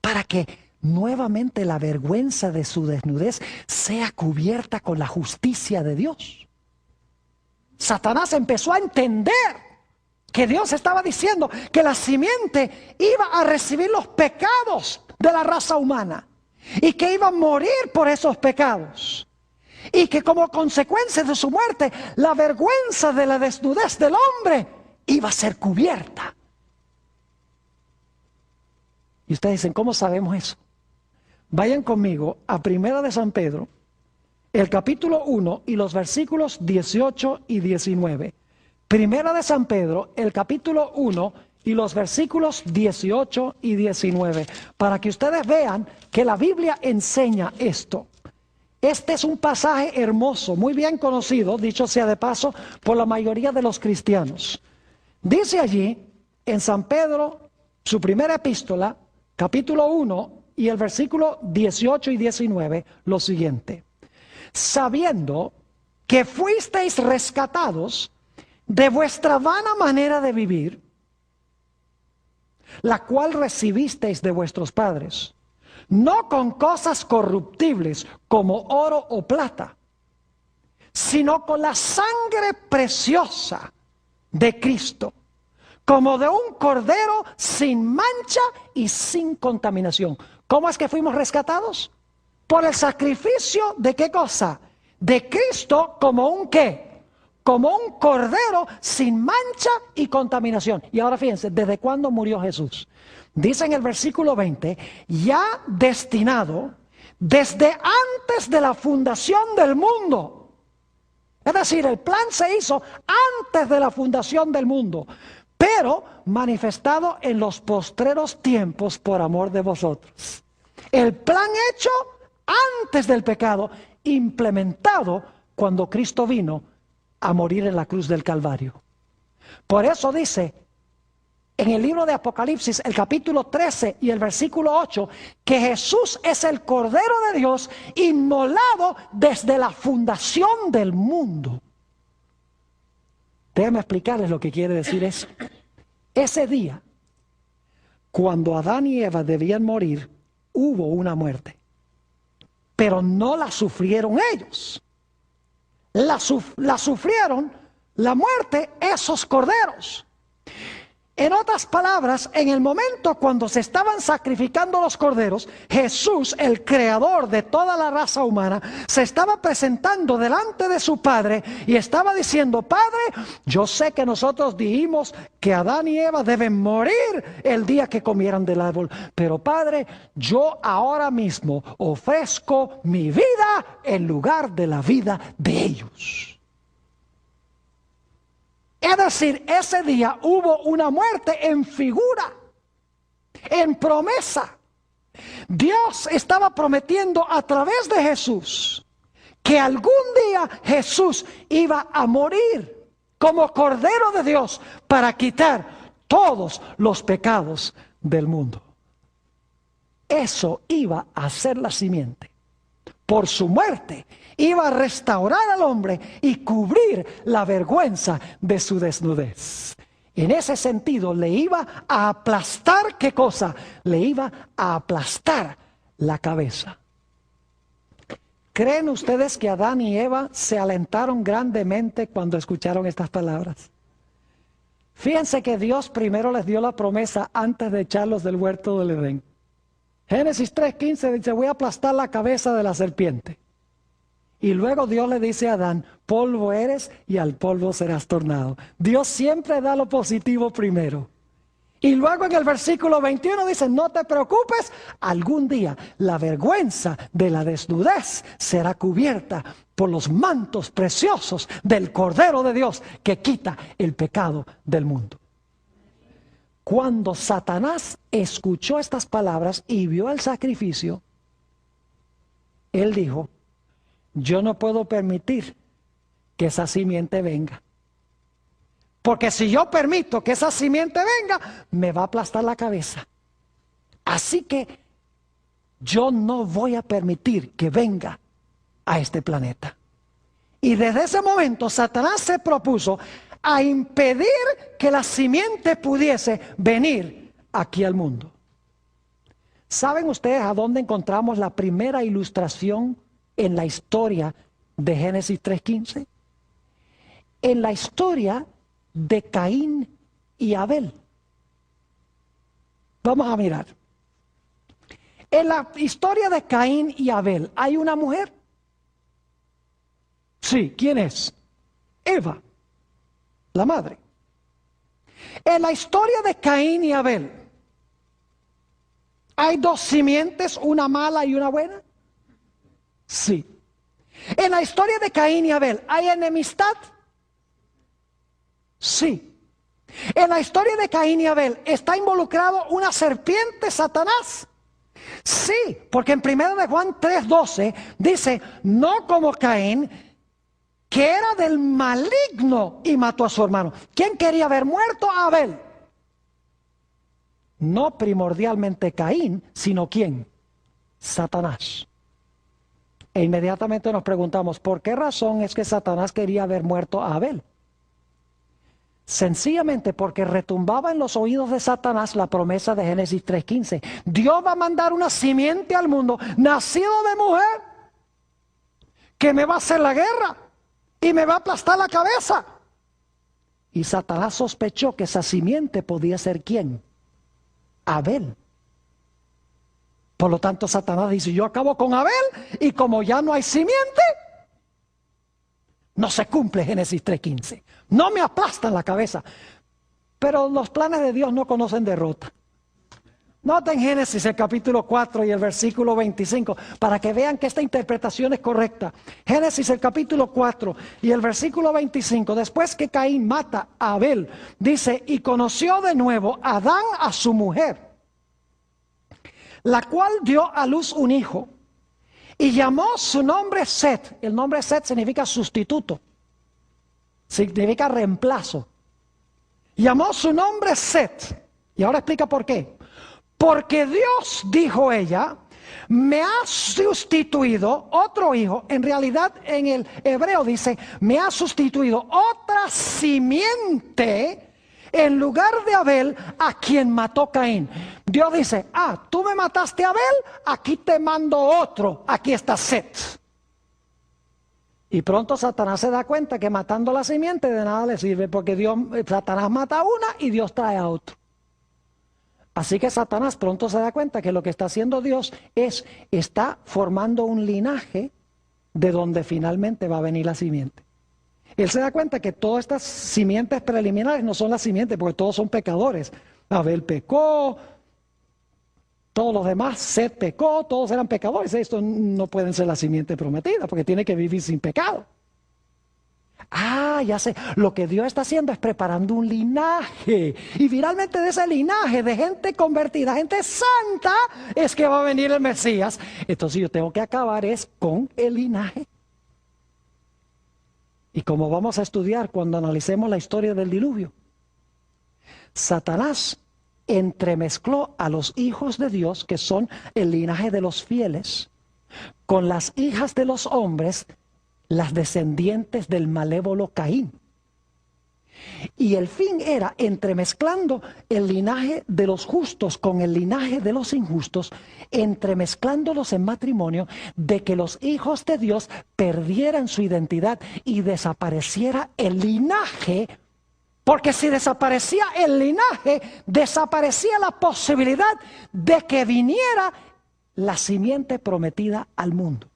Para que nuevamente la vergüenza de su desnudez sea cubierta con la justicia de Dios. Satanás empezó a entender que Dios estaba diciendo que la simiente iba a recibir los pecados de la raza humana y que iba a morir por esos pecados. Y que como consecuencia de su muerte, la vergüenza de la desnudez del hombre iba a ser cubierta. Y ustedes dicen, ¿cómo sabemos eso? Vayan conmigo a Primera de San Pedro, el capítulo 1 y los versículos 18 y 19. Primera de San Pedro, el capítulo 1 y los versículos 18 y 19. Para que ustedes vean que la Biblia enseña esto. Este es un pasaje hermoso, muy bien conocido, dicho sea de paso, por la mayoría de los cristianos. Dice allí, en San Pedro, su primera epístola, capítulo 1 y el versículo 18 y 19, lo siguiente. Sabiendo que fuisteis rescatados de vuestra vana manera de vivir, la cual recibisteis de vuestros padres, no con cosas corruptibles como oro o plata, sino con la sangre preciosa de Cristo, como de un cordero sin mancha y sin contaminación. ¿Cómo es que fuimos rescatados? Por el sacrificio de ¿qué cosa? De Cristo, como un ¿qué? Como un cordero sin mancha y contaminación. Y ahora fíjense, ¿desde cuándo murió Jesús? Dice en el versículo 20, ya destinado desde antes de la fundación del mundo. Es decir, el plan se hizo antes de la fundación del mundo, pero manifestado en los postreros tiempos por amor de vosotros. El plan hecho antes del pecado, implementado cuando Cristo vino a morir en la cruz del Calvario. Por eso dice en el libro de Apocalipsis, el capítulo 13 y el versículo 8, que Jesús es el Cordero de Dios inmolado desde la fundación del mundo. Déjenme explicarles lo que quiere decir eso. Ese día, cuando Adán y Eva debían morir, hubo una muerte. Pero no la sufrieron ellos. La sufrieron, la muerte, esos corderos. En otras palabras, en el momento cuando se estaban sacrificando los corderos, Jesús, el creador de toda la raza humana, se estaba presentando delante de su Padre y estaba diciendo, Padre, yo sé que nosotros dijimos que Adán y Eva deben morir el día que comieran del árbol, pero Padre, yo ahora mismo ofrezco mi vida en lugar de la vida de ellos. Es decir, ese día hubo una muerte en figura, en promesa. Dios estaba prometiendo a través de Jesús que algún día Jesús iba a morir como Cordero de Dios para quitar todos los pecados del mundo. Eso iba a ser la simiente. Por su muerte iba a restaurar al hombre y cubrir la vergüenza de su desnudez. En ese sentido le iba a aplastar, ¿qué cosa? Le iba a aplastar la cabeza. ¿Creen ustedes que Adán y Eva se alentaron grandemente cuando escucharon estas palabras? Fíjense que Dios primero les dio la promesa antes de echarlos del huerto del Edén. Génesis 3:15 dice, voy a aplastar la cabeza de la serpiente. Y luego Dios le dice a Adán, polvo eres y al polvo serás tornado. Dios siempre da lo positivo primero. Y luego en el versículo 21 dice, no te preocupes, algún día la vergüenza de la desnudez será cubierta por los mantos preciosos del Cordero de Dios que quita el pecado del mundo. Cuando Satanás escuchó estas palabras y vio el sacrificio, él dijo, yo no puedo permitir que esa simiente venga. Porque si yo permito que esa simiente venga, me va a aplastar la cabeza. Así que yo no voy a permitir que venga a este planeta. Y desde ese momento Satanás se propuso a impedir que la simiente pudiese venir aquí al mundo. ¿Saben ustedes a dónde encontramos la primera ilustración en la historia de Génesis 3:15? En la historia de Caín y Abel. Vamos a mirar. En la historia de Caín y Abel, ¿hay una mujer? Sí, ¿quién es? Eva, la madre. En la historia de Caín y Abel, ¿hay dos simientes, una mala y una buena? Sí. En la historia de Caín y Abel, ¿hay enemistad? Sí. En la historia de Caín y Abel, ¿está involucrado una serpiente, Satanás? Sí, porque en 1 de Juan 3:12 dice, no como Caín, que era del maligno y mató a su hermano. ¿Quién quería ver muerto a Abel? No primordialmente Caín, sino ¿quién? Satanás. E inmediatamente nos preguntamos, ¿por qué razón es que Satanás quería ver muerto a Abel? Sencillamente porque retumbaba en los oídos de Satanás la promesa de Génesis 3:15. Dios va a mandar una simiente al mundo, nacido de mujer, que me va a hacer la guerra y me va a aplastar la cabeza. Y Satanás sospechó que esa simiente podía ser ¿quién? Abel. Por lo tanto, Satanás dice, yo acabo con Abel y como ya no hay simiente, no se cumple Génesis 3:15. No me aplastan la cabeza. Pero los planes de Dios no conocen derrota. Noten Génesis el capítulo 4 y el versículo 25 para que vean que esta interpretación es correcta. Génesis el capítulo 4 y el versículo 25. Después que Caín mata a Abel, dice, y conoció de nuevo Adán a su mujer, la cual dio a luz un hijo. Y llamó su nombre Set. El nombre Set significa sustituto. Significa reemplazo. Llamó su nombre Set. Y ahora explica por qué. Porque Dios, dijo ella, me ha sustituido otro hijo. En realidad en el hebreo dice, me ha sustituido otra simiente en lugar de Abel, a quien mató Caín. Dios dice, tú me mataste a Abel, aquí te mando otro, aquí está Set. Y pronto Satanás se da cuenta que matando la simiente de nada le sirve, porque Satanás mata a una y Dios trae a otro. Así que Satanás pronto se da cuenta que lo que está haciendo Dios está formando un linaje de donde finalmente va a venir la simiente. Él se da cuenta que todas estas simientes preliminares no son las simientes, porque todos son pecadores. Abel pecó, todos los demás, Set pecó, todos eran pecadores. Estos no pueden ser la simiente prometida, porque tiene que vivir sin pecado. Ya sé, lo que Dios está haciendo es preparando un linaje. Y finalmente de ese linaje de gente convertida, gente santa, es que va a venir el Mesías. Entonces yo tengo que acabar con el linaje. Y como vamos a estudiar cuando analicemos la historia del diluvio, Satanás entremezcló a los hijos de Dios, que son el linaje de los fieles, con las hijas de los hombres, las descendientes del malévolo Caín. Y el fin era, entremezclando el linaje de los justos con el linaje de los injustos, entremezclándolos en matrimonio, de que los hijos de Dios perdieran su identidad y desapareciera el linaje. Porque si desaparecía el linaje, desaparecía la posibilidad de que viniera la simiente prometida al mundo.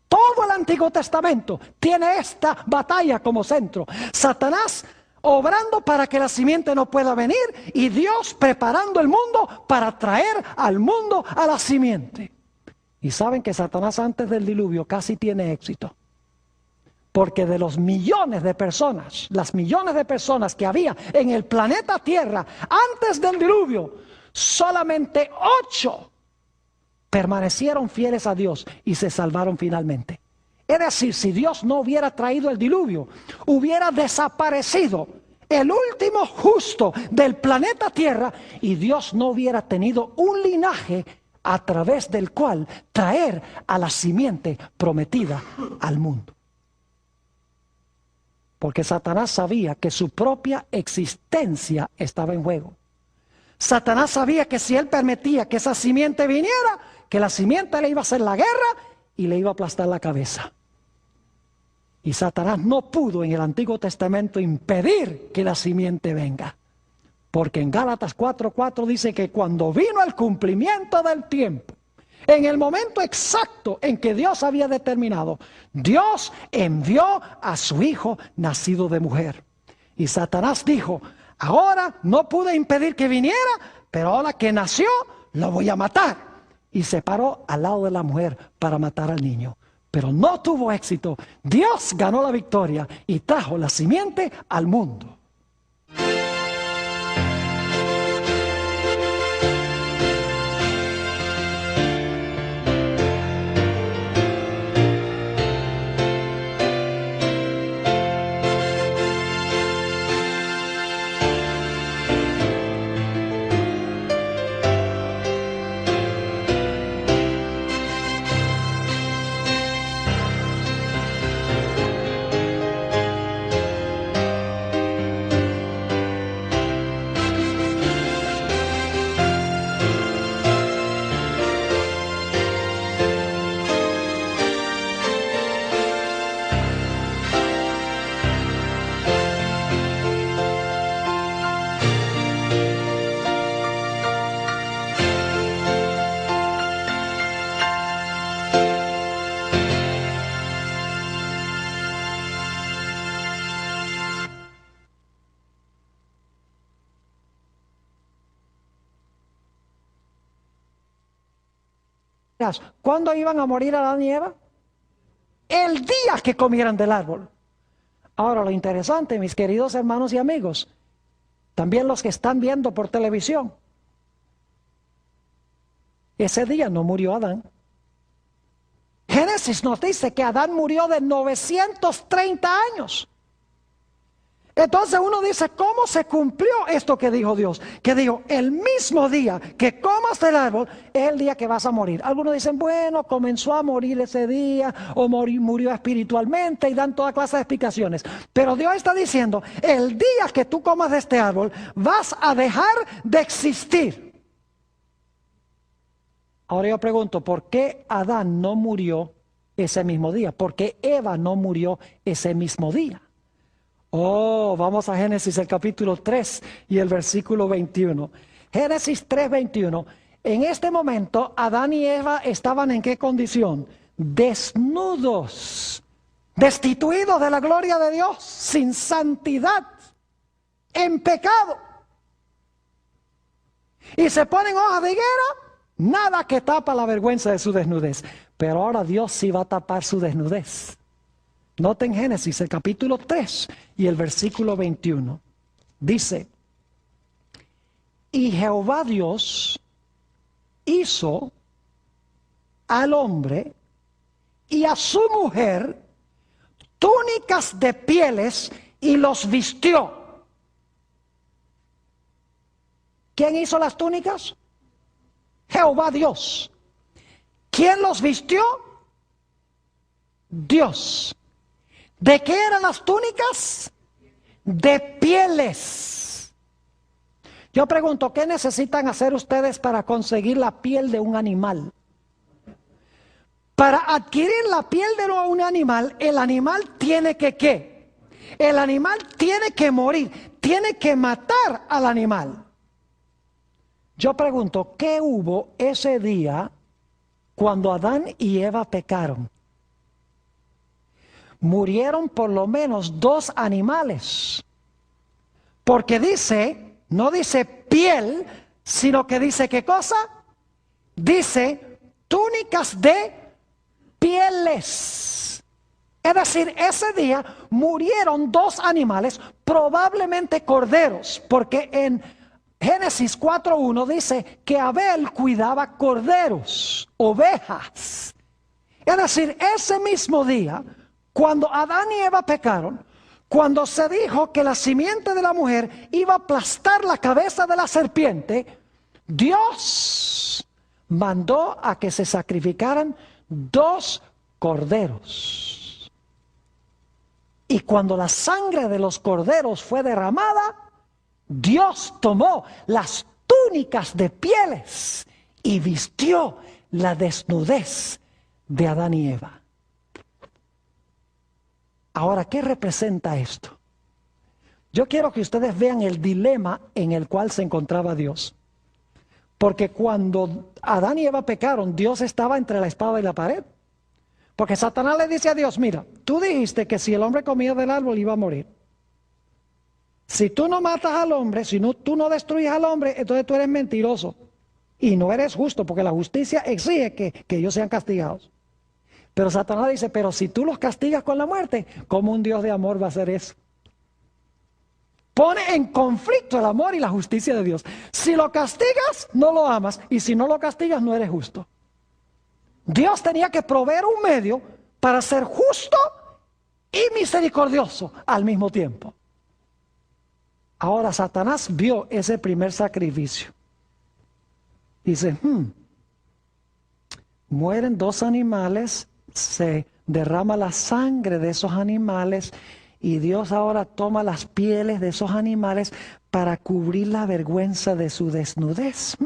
Todo todo el Antiguo Testamento tiene esta batalla como centro. Satanás obrando para que la simiente no pueda venir y Dios preparando el mundo para traer al mundo a la simiente. Y saben que Satanás antes del diluvio casi tiene éxito. Porque de los millones de personas, las millones de personas que había en el planeta Tierra antes del diluvio, solamente 8 permanecieron fieles a Dios y se salvaron finalmente. Es decir, si Dios no hubiera traído el diluvio, hubiera desaparecido el último justo del planeta Tierra y Dios no hubiera tenido un linaje a través del cual traer a la simiente prometida al mundo. Porque Satanás sabía que su propia existencia estaba en juego. Satanás sabía que si él permitía que esa simiente viniera, que la simiente le iba a hacer la guerra y le iba a aplastar la cabeza. Y Satanás no pudo en el Antiguo Testamento impedir que la simiente venga. Porque en Gálatas 4:4 dice que cuando vino el cumplimiento del tiempo, en el momento exacto en que Dios había determinado, Dios envió a su hijo nacido de mujer. Y Satanás dijo, ahora no pude impedir que viniera, pero ahora que nació, lo voy a matar. Y se paró al lado de la mujer para matar al niño. Pero no tuvo éxito. Dios ganó la victoria y trajo la simiente al mundo. ¿Cuándo iban a morir Adán y Eva? El día que comieran del árbol. Ahora lo interesante, mis queridos hermanos y amigos, también los que están viendo por televisión, ese día no murió Adán. Génesis nos dice que Adán murió de 930 años. Entonces uno dice, ¿cómo se cumplió esto que dijo Dios? Que dijo, el mismo día que comas del árbol, es el día que vas a morir. Algunos dicen, bueno, comenzó a morir ese día, o murió espiritualmente, y dan toda clase de explicaciones. Pero Dios está diciendo, el día que tú comas de este árbol, vas a dejar de existir. Ahora yo pregunto, ¿por qué Adán no murió ese mismo día? ¿Por qué Eva no murió ese mismo día? Oh, vamos a Génesis el capítulo 3 y el versículo 21. Génesis 3:21. En este momento, Adán y Eva estaban ¿en qué condición? Desnudos, destituidos de la gloria de Dios, sin santidad, en pecado. Y se ponen hojas de higuera, nada que tapa la vergüenza de su desnudez. Pero ahora Dios sí va a tapar su desnudez. Noten Génesis, el capítulo 3 y el versículo 21. Dice, y Jehová Dios hizo al hombre y a su mujer túnicas de pieles y los vistió. ¿Quién hizo las túnicas? Jehová Dios. ¿Quién los vistió? Dios. ¿De qué eran las túnicas? De pieles. Yo pregunto, ¿qué necesitan hacer ustedes para conseguir la piel de un animal? Para adquirir la piel de un animal, el animal tiene que ¿qué? El animal tiene que morir, tiene que matar al animal. Yo pregunto, ¿qué hubo ese día cuando Adán y Eva pecaron? murieron por lo menos 2 animales. Porque dice, no dice piel, sino que dice ¿qué cosa? Dice túnicas de pieles. Es decir, ese día murieron 2 animales, probablemente corderos, porque en Génesis 4:1 dice que Abel cuidaba corderos, ovejas. Es decir, ese mismo día, cuando Adán y Eva pecaron, cuando se dijo que la simiente de la mujer iba a aplastar la cabeza de la serpiente, Dios mandó a que se sacrificaran 2 corderos. Y cuando la sangre de los corderos fue derramada, Dios tomó las túnicas de pieles y vistió la desnudez de Adán y Eva. Ahora, ¿qué representa esto? Yo quiero que ustedes vean el dilema en el cual se encontraba Dios. Porque cuando Adán y Eva pecaron, Dios estaba entre la espada y la pared. Porque Satanás le dice a Dios, mira, tú dijiste que si el hombre comía del árbol iba a morir. Si tú no matas al hombre, si no, tú no destruyes al hombre, entonces tú eres mentiroso. Y no eres justo, porque la justicia exige que ellos sean castigados. Pero Satanás dice, pero si tú los castigas con la muerte, ¿cómo un Dios de amor va a hacer eso? Pone en conflicto el amor y la justicia de Dios. Si lo castigas, no lo amas. Y si no lo castigas, no eres justo. Dios tenía que proveer un medio para ser justo y misericordioso al mismo tiempo. Ahora Satanás vio ese primer sacrificio. Dice, mueren 2 animales, se derrama la sangre de esos animales y Dios ahora toma las pieles de esos animales para cubrir la vergüenza de su desnudez.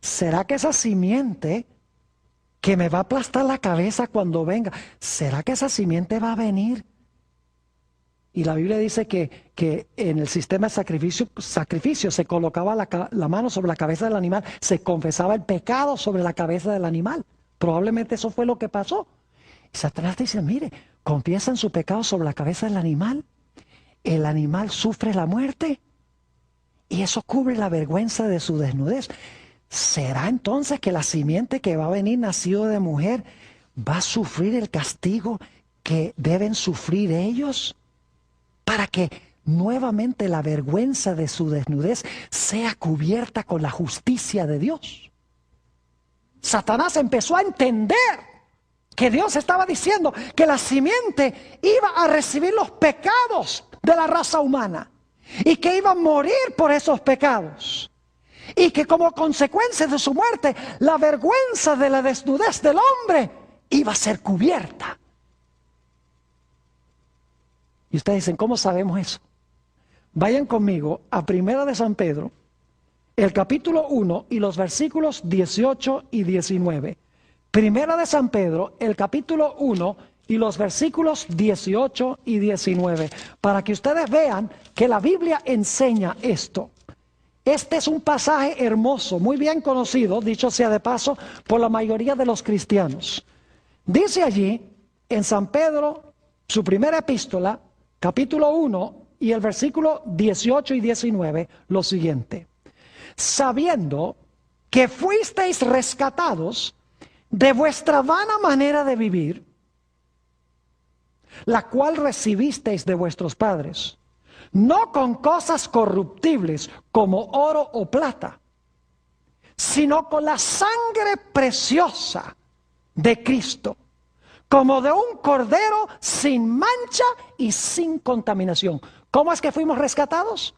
¿Será que esa simiente que me va a aplastar la cabeza cuando venga, será que esa simiente va a venir? Y la Biblia dice que en el sistema de sacrificio se colocaba la mano sobre la cabeza del animal, se confesaba el pecado sobre la cabeza del animal. Probablemente eso fue lo que pasó. Y Satanás dice, mire, confiesan su pecado sobre la cabeza del animal, el animal sufre la muerte y eso cubre la vergüenza de su desnudez. ¿Será entonces que la simiente que va a venir nacido de mujer va a sufrir el castigo que deben sufrir ellos? Para que nuevamente la vergüenza de su desnudez sea cubierta con la justicia de Dios. Satanás empezó a entender que Dios estaba diciendo que la simiente iba a recibir los pecados de la raza humana y que iba a morir por esos pecados. Y que como consecuencia de su muerte, la vergüenza de la desnudez del hombre iba a ser cubierta. Y ustedes dicen, ¿cómo sabemos eso? Vayan conmigo a Primera de San Pedro, el capítulo 1 y los versículos 18 y 19. Primera de San Pedro, el capítulo 1 y los versículos 18 y 19. Para que ustedes vean que la Biblia enseña esto. Este es un pasaje hermoso, muy bien conocido, dicho sea de paso, por la mayoría de los cristianos. Dice allí, en San Pedro, su primera epístola, capítulo 1 y el versículo 18 y 19, lo siguiente. Sabiendo que fuisteis rescatados de vuestra vana manera de vivir, la cual recibisteis de vuestros padres, no con cosas corruptibles como oro o plata, sino con la sangre preciosa de Cristo, como de un cordero sin mancha y sin contaminación. ¿Cómo es que fuimos rescatados?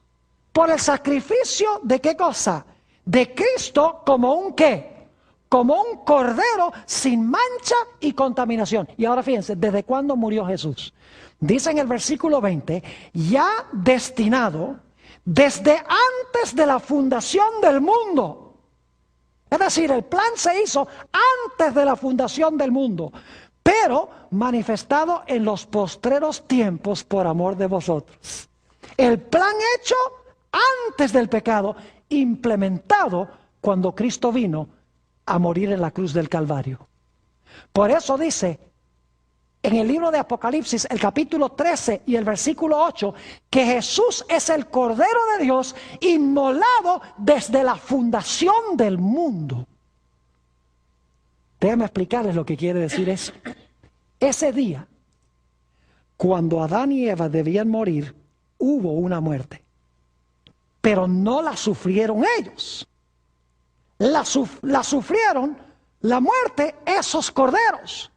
Por el sacrificio de ¿qué cosa? De Cristo como un ¿qué? Como un cordero sin mancha y contaminación. Y ahora fíjense, ¿desde cuándo murió Jesús? Dice en el versículo 20, ya destinado desde antes de la fundación del mundo. Es decir, el plan se hizo antes de la fundación del mundo, pero manifestado en los postreros tiempos por amor de vosotros. El plan hecho antes del pecado, implementado cuando Cristo vino a morir en la cruz del Calvario. Por eso dice, en el libro de Apocalipsis, el capítulo 13 y el versículo 8, que Jesús es el Cordero de Dios inmolado desde la fundación del mundo. Déjenme explicarles lo que quiere decir eso. Ese día, cuando Adán y Eva debían morir, hubo una muerte. Pero no la sufrieron ellos. La sufrieron la muerte esos corderos.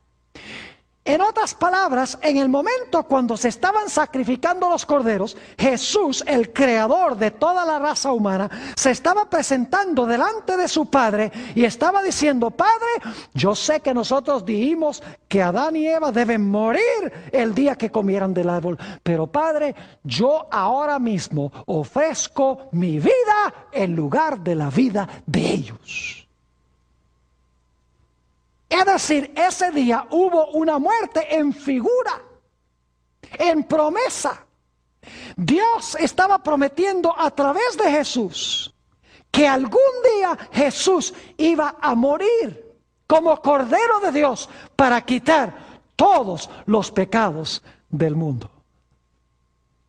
En otras palabras, en el momento cuando se estaban sacrificando los corderos, Jesús, el creador de toda la raza humana, se estaba presentando delante de su Padre y estaba diciendo: Padre, yo sé que nosotros dijimos que Adán y Eva deben morir el día que comieran del árbol, pero Padre, yo ahora mismo ofrezco mi vida en lugar de la vida de ellos. Es decir, ese día hubo una muerte en figura, en promesa. Dios estaba prometiendo a través de Jesús que algún día Jesús iba a morir como Cordero de Dios para quitar todos los pecados del mundo.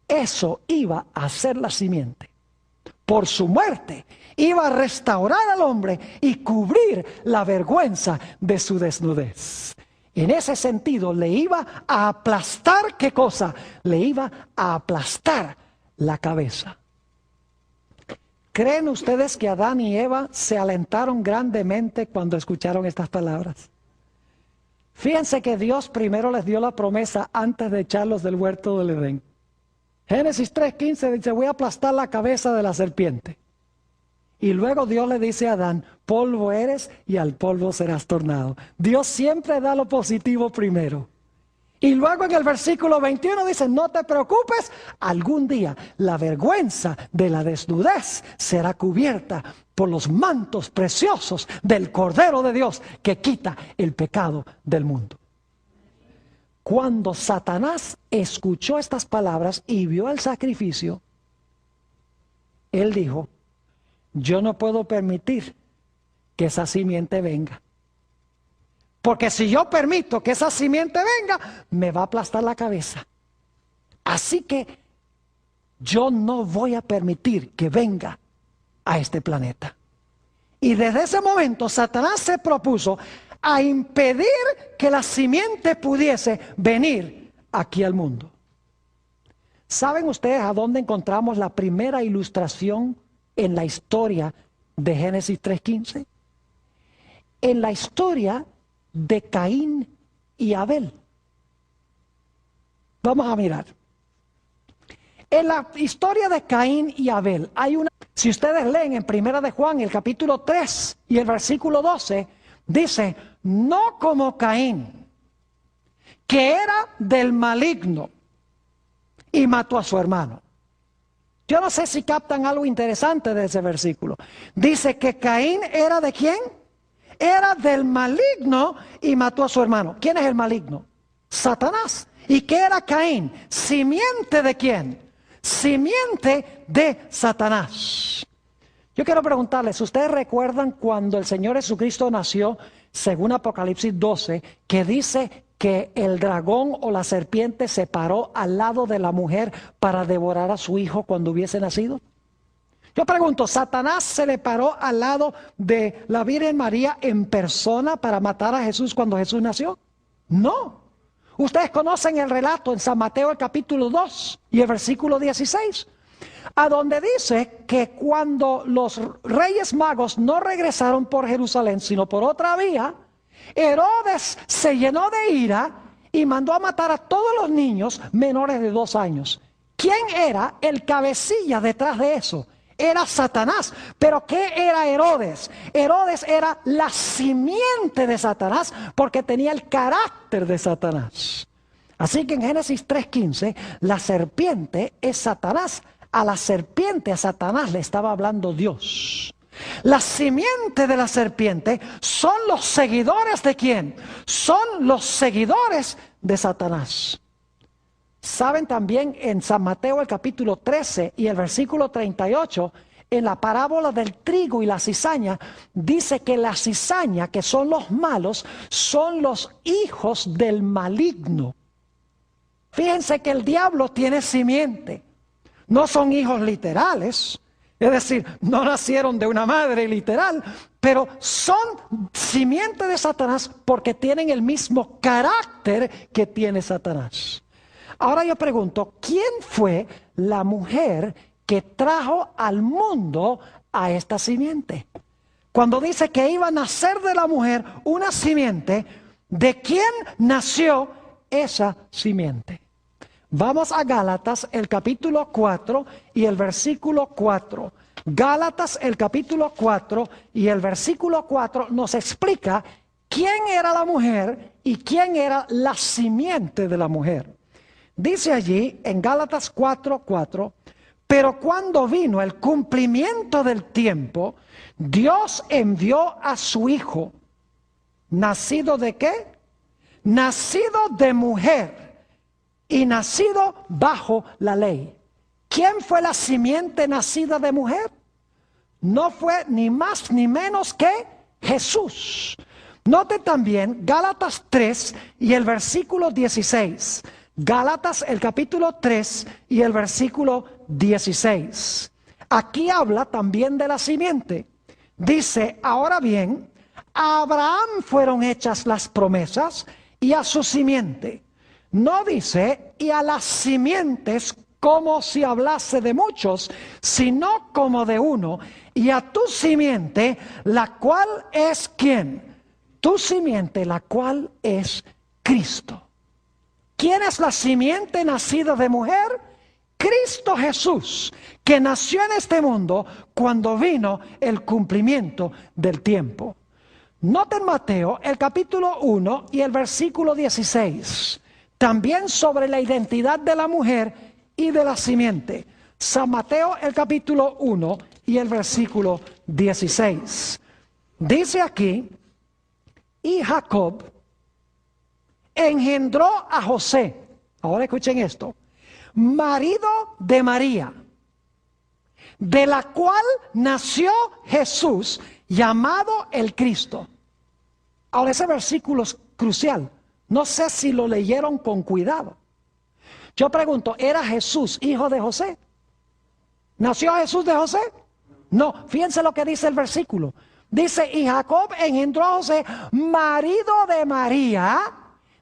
Eso iba a ser la simiente. Por su muerte iba a restaurar al hombre y cubrir la vergüenza de su desnudez. En ese sentido le iba a aplastar, ¿qué cosa? Le iba a aplastar la cabeza. ¿Creen ustedes que Adán y Eva se alentaron grandemente cuando escucharon estas palabras? Fíjense que Dios primero les dio la promesa antes de echarlos del huerto del Edén. Génesis 3:15 dice: voy a aplastar la cabeza de la serpiente. Y luego Dios le dice a Adán: polvo eres y al polvo serás tornado. Dios siempre da lo positivo primero. Y luego en el versículo 21 dice: no te preocupes, algún día la vergüenza de la desnudez será cubierta por los mantos preciosos del Cordero de Dios que quita el pecado del mundo. Cuando Satanás escuchó estas palabras y vio el sacrificio, él dijo: yo no puedo permitir que esa simiente venga. Porque si yo permito que esa simiente venga, me va a aplastar la cabeza. Así que yo no voy a permitir que venga a este planeta. Y desde ese momento Satanás se propuso a impedir que la simiente pudiese venir aquí al mundo. ¿Saben ustedes a dónde encontramos la primera ilustración en la historia de Génesis 3:15? En la historia de Caín y Abel. Vamos a mirar. En la historia de Caín y Abel hay una... Si ustedes leen en Primera de Juan, el capítulo 3 y el versículo 12, dice: no como Caín, que era del maligno y mató a su hermano. Yo no sé si captan algo interesante de ese versículo. Dice que Caín era ¿de quién? Era del maligno y mató a su hermano. ¿Quién es el maligno? Satanás. ¿Y qué era Caín? ¿Simiente de quién? Simiente de Satanás. Yo quiero preguntarles, ¿ustedes recuerdan cuando el Señor Jesucristo nació, según Apocalipsis 12, que dice que el dragón o la serpiente se paró al lado de la mujer para devorar a su hijo cuando hubiese nacido? Yo pregunto, ¿Satanás se le paró al lado de la Virgen María en persona para matar a Jesús cuando Jesús nació? No. Ustedes conocen el relato en San Mateo, el capítulo 2 y el versículo 16, a donde dice que cuando los reyes magos no regresaron por Jerusalén, sino por otra vía, Herodes se llenó de ira y mandó a matar a todos los niños menores de 2 años. ¿Quién era el cabecilla detrás de eso? Era Satanás. ¿Pero qué era Herodes? Herodes era la simiente de Satanás porque tenía el carácter de Satanás. Así que en Génesis 3:15, la serpiente es Satanás. A la serpiente, a Satanás le estaba hablando Dios. La simiente de la serpiente son los seguidores ¿de quién? Son los seguidores de Satanás. Saben también en San Mateo el capítulo 13 y el versículo 38, en la parábola del trigo y la cizaña, dice que la cizaña, que son los malos, son los hijos del maligno. Fíjense que el diablo tiene simiente. No son hijos literales, es decir, no nacieron de una madre literal, pero son simiente de Satanás porque tienen el mismo carácter que tiene Satanás. Ahora yo pregunto, ¿quién fue la mujer que trajo al mundo a esta simiente? Cuando dice que iba a nacer de la mujer una simiente, ¿de quién nació esa simiente? Vamos a Gálatas, el capítulo 4 y el versículo 4. Gálatas, el capítulo 4 y el versículo 4 nos explica quién era la mujer y quién era la simiente de la mujer. Dice allí en Gálatas 4:4, pero cuando vino el cumplimiento del tiempo, Dios envió a su Hijo, ¿nacido de qué? Nacido de mujer y nacido bajo la ley. ¿Quién fue la simiente nacida de mujer? No fue ni más ni menos que Jesús. Note también Gálatas 3 y el versículo 16. Gálatas el capítulo 3 y el versículo 16. Aquí habla también de la simiente. Dice, ahora bien, a Abraham fueron hechas las promesas y a su simiente. No dice, y a las simientes como si hablase de muchos, sino como de uno. Y a tu simiente, la cual es ¿quién? Tu simiente, la cual es Cristo. ¿Quién es la simiente nacida de mujer? Cristo Jesús, que nació en este mundo cuando vino el cumplimiento del tiempo. Noten Mateo, el capítulo 1 y el versículo 16. También sobre la identidad de la mujer y de la simiente. San Mateo, el capítulo 1 y el versículo 16. Dice aquí, y Jacob engendró a José. Ahora escuchen esto. Marido de María, de la cual nació Jesús, llamado el Cristo. Ahora ese versículo es crucial. No sé si lo leyeron con cuidado. Yo pregunto, ¿era Jesús hijo de José? ¿Nació Jesús de José? No, fíjense lo que dice el versículo. Dice, y Jacob engendró a José, marido de María,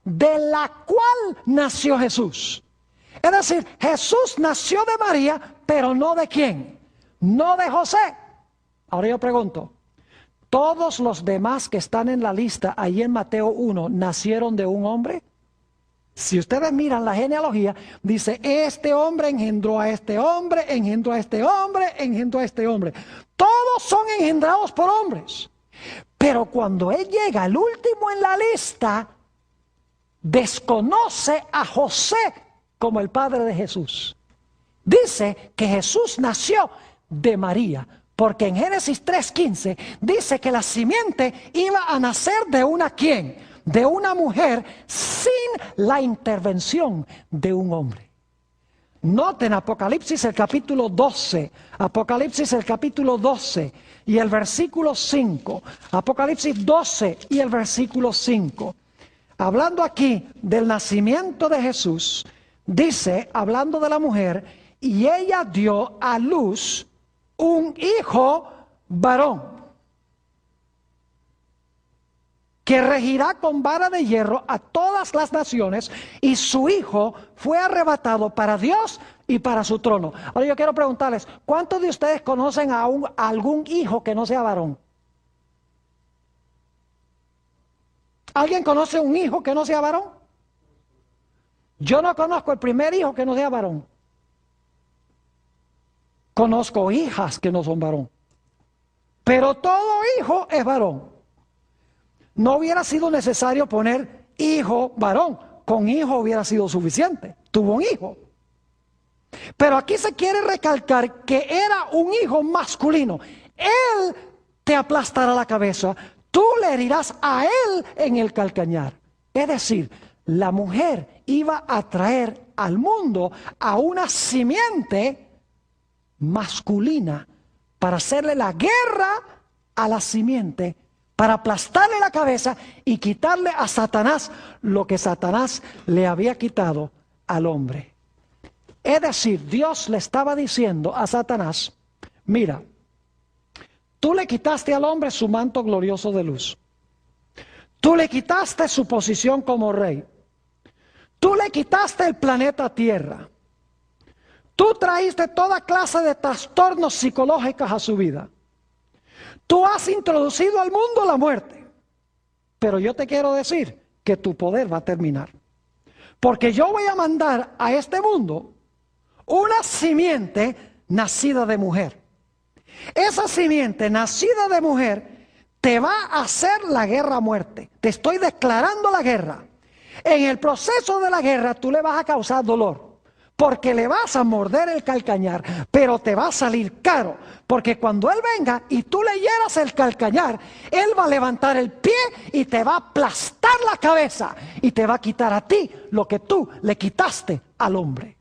de la cual nació Jesús. Es decir, Jesús nació de María, pero no de quién, no de José. Ahora yo pregunto, ¿todos los demás que están en la lista ahí en Mateo 1 nacieron de un hombre? Si ustedes miran la genealogía, dice, este hombre engendró a este hombre, engendró a este hombre, engendró a este hombre. Todos son engendrados por hombres. Pero cuando él llega, el último en la lista, desconoce a José como el padre de Jesús. Dice que Jesús nació de María, porque en Génesis 3:15 dice que la simiente iba a nacer de una ¿quién? De una mujer sin la intervención de un hombre. Noten Apocalipsis el capítulo 12, Apocalipsis el capítulo 12 y el versículo 5, Apocalipsis 12 y el versículo 5. Hablando aquí del nacimiento de Jesús, dice, hablando de la mujer, y ella dio a luz un hijo varón, que regirá con vara de hierro a todas las naciones, y su hijo fue arrebatado para Dios y para su trono. Ahora yo quiero preguntarles, ¿cuántos de ustedes conocen a algún hijo que no sea varón? ¿Alguien conoce un hijo que no sea varón? Yo no conozco el primer hijo que no sea varón. Conozco hijas que no son varón. Pero todo hijo es varón. No hubiera sido necesario poner hijo varón. Con hijo hubiera sido suficiente. Tuvo un hijo. Pero aquí se quiere recalcar que era un hijo masculino. Él te aplastará la cabeza. Tú le herirás a él en el calcañar. Es decir, la mujer iba a traer al mundo a una simiente masculina para hacerle la guerra a la simiente, para aplastarle la cabeza y quitarle a Satanás lo que Satanás le había quitado al hombre. Es decir, Dios le estaba diciendo a Satanás, mira, tú le quitaste al hombre su manto glorioso de luz. Tú le quitaste su posición como rey. Tú le quitaste el planeta Tierra. Tú traíste toda clase de trastornos psicológicos a su vida. Tú has introducido al mundo la muerte. Pero yo te quiero decir que tu poder va a terminar. Porque yo voy a mandar a este mundo una simiente nacida de mujer. Esa simiente nacida de mujer te va a hacer la guerra a muerte. Te estoy declarando la guerra. En el proceso de la guerra tú le vas a causar dolor. Porque le vas a morder el calcañar, pero te va a salir caro. Porque cuando él venga y tú le hieras el calcañar, él va a levantar el pie y te va a aplastar la cabeza. Y te va a quitar a ti lo que tú le quitaste al hombre.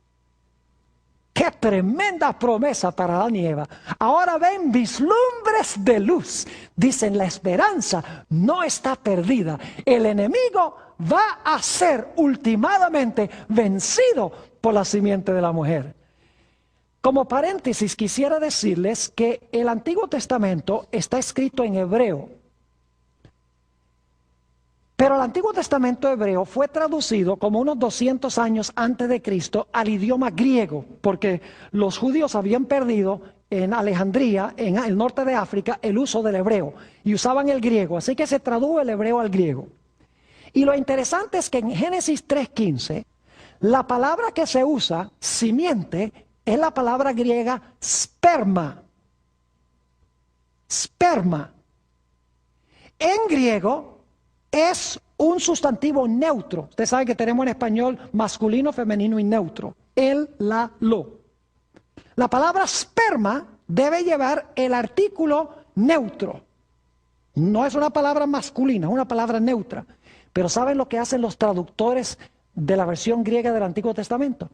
¡Qué tremenda promesa para Adán y Eva! Ahora ven vislumbres de luz. Dicen, la esperanza no está perdida. El enemigo va a ser ultimadamente vencido por la simiente de la mujer. Como paréntesis, quisiera decirles que el Antiguo Testamento está escrito en hebreo. Pero el Antiguo Testamento hebreo fue traducido como unos 200 años antes de Cristo al idioma griego, porque los judíos habían perdido en Alejandría, en el norte de África, el uso del hebreo, y usaban el griego, así que se tradujo el hebreo al griego. Y lo interesante es que en Génesis 3:15, la palabra que se usa, simiente, es la palabra griega sperma. Sperma. En griego es un sustantivo neutro. Usted sabe que tenemos en español masculino, femenino y neutro. El, la, lo. La palabra sperma debe llevar el artículo neutro. No es una palabra masculina, es una palabra neutra. Pero ¿saben lo que hacen los traductores de la versión griega del Antiguo Testamento?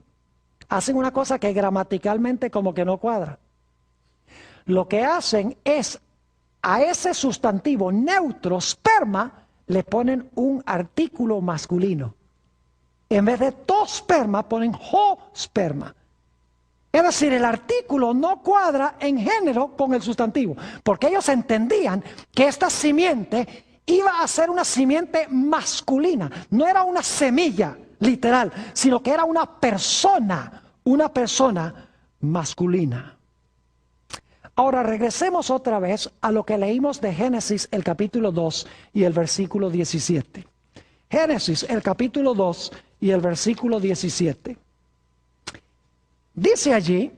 Hacen una cosa que gramaticalmente como que no cuadra. Lo que hacen es a ese sustantivo neutro, sperma, le ponen un artículo masculino. En vez de tosperma, ponen hosperma. Es decir, el artículo no cuadra en género con el sustantivo, porque ellos entendían que esta simiente iba a ser una simiente masculina, no era una semilla literal, sino que era una persona masculina. Ahora regresemos otra vez a lo que leímos de Génesis, el capítulo 2 y el versículo 17. Génesis, el capítulo 2 y el versículo 17. Dice allí,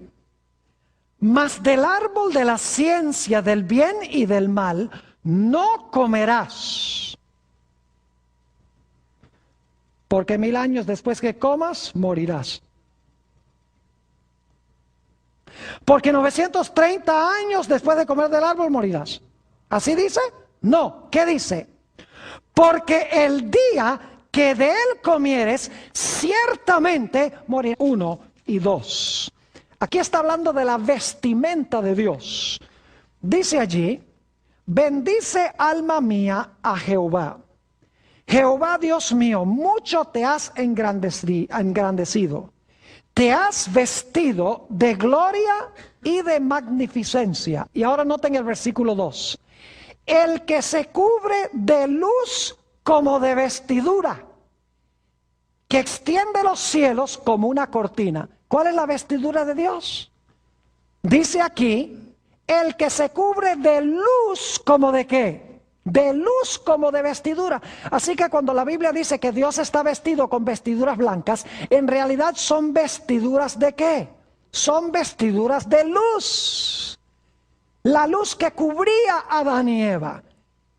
mas del árbol de la ciencia del bien y del mal no comerás, porque 1000 años después que comas, morirás. Porque 930 años después de comer del árbol morirás. ¿Así dice? No. ¿Qué dice? Porque el día que de él comieres, ciertamente morirás. 1 y 2. Aquí está hablando de la vestimenta de Dios. Dice allí, bendice alma mía a Jehová. Jehová Dios mío, mucho te has engrandecido. Te has vestido de gloria y de magnificencia. Y ahora noten el versículo 2. El que se cubre de luz como de vestidura, que extiende los cielos como una cortina. ¿Cuál es la vestidura de Dios? Dice aquí, el que se cubre de luz como de ¿qué? De luz como de vestidura. Así que cuando la Biblia dice que Dios está vestido con vestiduras blancas, en realidad son vestiduras ¿de qué? Son vestiduras de luz. La luz que cubría a Adán y Eva.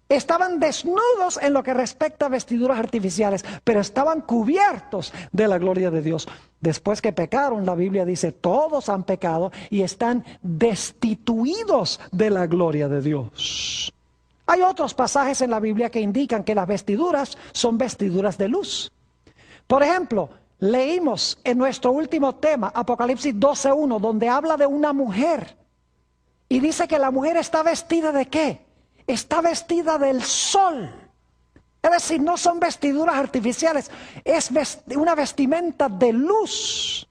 Estaban desnudos en lo que respecta a vestiduras artificiales, pero estaban cubiertos de la gloria de Dios. Después que pecaron, la Biblia dice, todos han pecado y están destituidos de la gloria de Dios. Hay otros pasajes en la Biblia que indican que las vestiduras son vestiduras de luz. Por ejemplo, leímos en nuestro último tema, Apocalipsis 12:1, donde habla de una mujer. Y dice que la mujer está vestida ¿de qué? Está vestida del sol. Es decir, no son vestiduras artificiales, es una vestimenta de luz.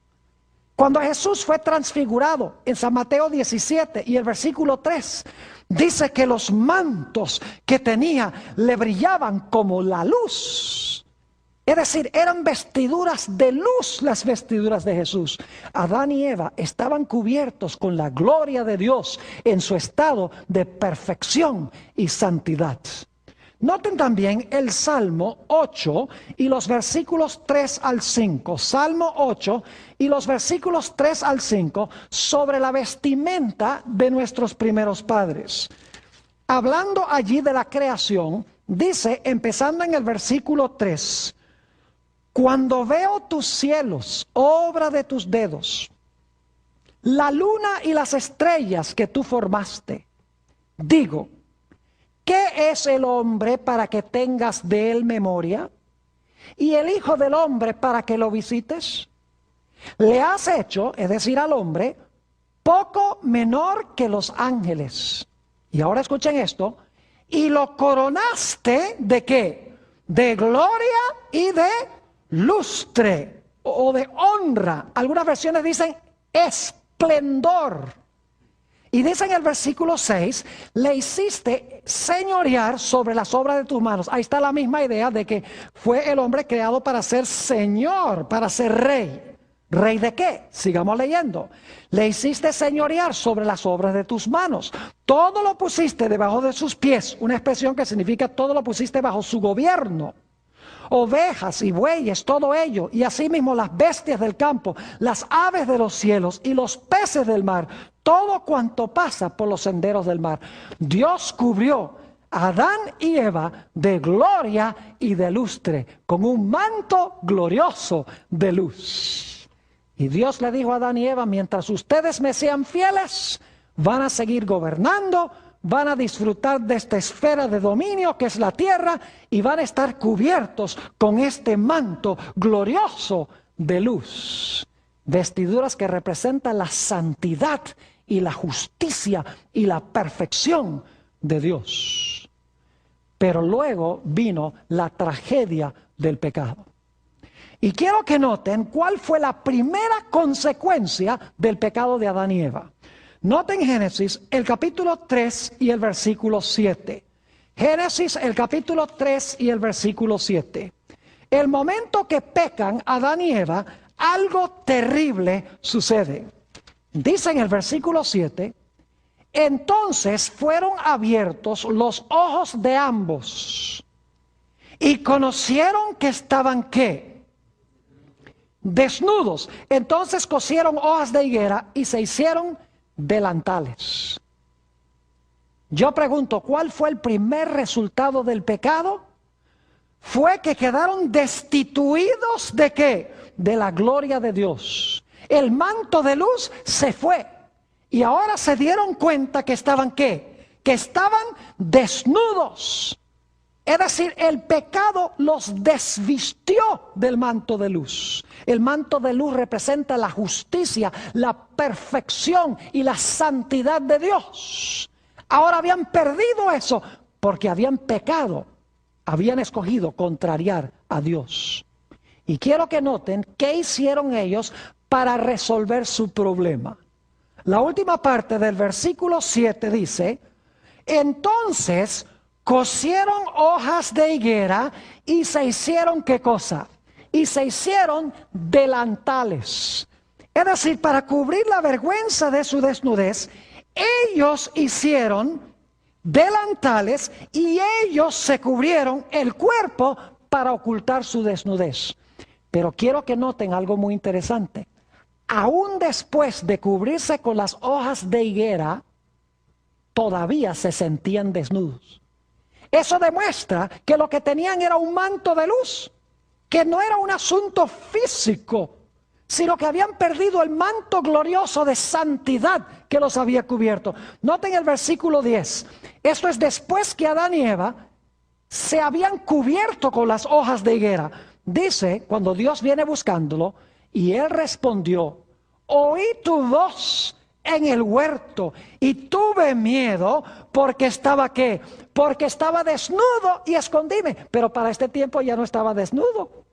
Cuando Jesús fue transfigurado en San Mateo 17 y el versículo 3, dice que los mantos que tenía le brillaban como la luz. Es decir, eran vestiduras de luz las vestiduras de Jesús. Adán y Eva estaban cubiertos con la gloria de Dios en su estado de perfección y santidad. Noten también el Salmo 8 y los versículos 3 al 5. Salmo 8 y los versículos 3 al 5 sobre la vestimenta de nuestros primeros padres. Hablando allí de la creación, dice, empezando en el versículo 3, cuando veo tus cielos, obra de tus dedos, la luna y las estrellas que tú formaste, digo, ¿qué es el hombre para que tengas de él memoria? ¿Y el hijo del hombre para que lo visites? Le has hecho, es decir, al hombre, poco menor que los ángeles. Y ahora escuchen esto. Y lo coronaste ¿de qué? De gloria y de lustre o de honra. Algunas versiones dicen esplendor. Y dice en el versículo 6, le hiciste señorear sobre las obras de tus manos. Ahí está la misma idea de que fue el hombre creado para ser señor, para ser rey. ¿Rey de qué? Sigamos leyendo. Le hiciste señorear sobre las obras de tus manos. Todo lo pusiste debajo de sus pies. Una expresión que significa todo lo pusiste bajo su gobierno. Ovejas y bueyes, todo ello, y asimismo las bestias del campo, las aves de los cielos y los peces del mar, todo cuanto pasa por los senderos del mar. Dios cubrió a Adán y Eva de gloria y de lustre, con un manto glorioso de luz. Y Dios le dijo a Adán y Eva, mientras ustedes me sean fieles, van a seguir gobernando, van a disfrutar de esta esfera de dominio que es la tierra y van a estar cubiertos con este manto glorioso de luz. Vestiduras que representan la santidad y la justicia y la perfección de Dios. Pero luego vino la tragedia del pecado. Y quiero que noten cuál fue la primera consecuencia del pecado de Adán y Eva. Noten Génesis, el capítulo 3 y el versículo 7. Génesis, el capítulo 3 y el versículo 7. El momento que pecan Adán y Eva, algo terrible sucede. Dice en el versículo 7, entonces fueron abiertos los ojos de ambos y conocieron que estaban ¿qué? Desnudos. Entonces cosieron hojas de higuera y se hicieron delantales. Yo pregunto, ¿cuál fue el primer resultado del pecado? Fue que quedaron destituidos ¿de qué? De la gloria de Dios. El manto de luz se fue y ahora se dieron cuenta que estaban ¿qué? Que estaban desnudos. Es decir, el pecado los desvistió del manto de luz. El manto de luz representa la justicia, la perfección y la santidad de Dios. Ahora habían perdido eso porque habían pecado, habían escogido contrariar a Dios. Y quiero que noten qué hicieron ellos para resolver su problema. La última parte del versículo 7 dice, entonces cosieron hojas de higuera y se hicieron ¿qué cosa? Y se hicieron delantales. Es decir, para cubrir la vergüenza de su desnudez, ellos hicieron delantales y ellos se cubrieron el cuerpo para ocultar su desnudez. Pero quiero que noten algo muy interesante. Aún después de cubrirse con las hojas de higuera, todavía se sentían desnudos. Eso demuestra que lo que tenían era un manto de luz, que no era un asunto físico, sino que habían perdido el manto glorioso de santidad que los había cubierto. Noten el versículo 10. Esto es después que Adán y Eva se habían cubierto con las hojas de higuera. Dice, cuando Dios viene buscándolo, y él respondió, oí tu voz en el huerto y tuve miedo porque estaba ¿qué? Porque estaba desnudo y escondíme. Pero para este tiempo ya no estaba desnudo,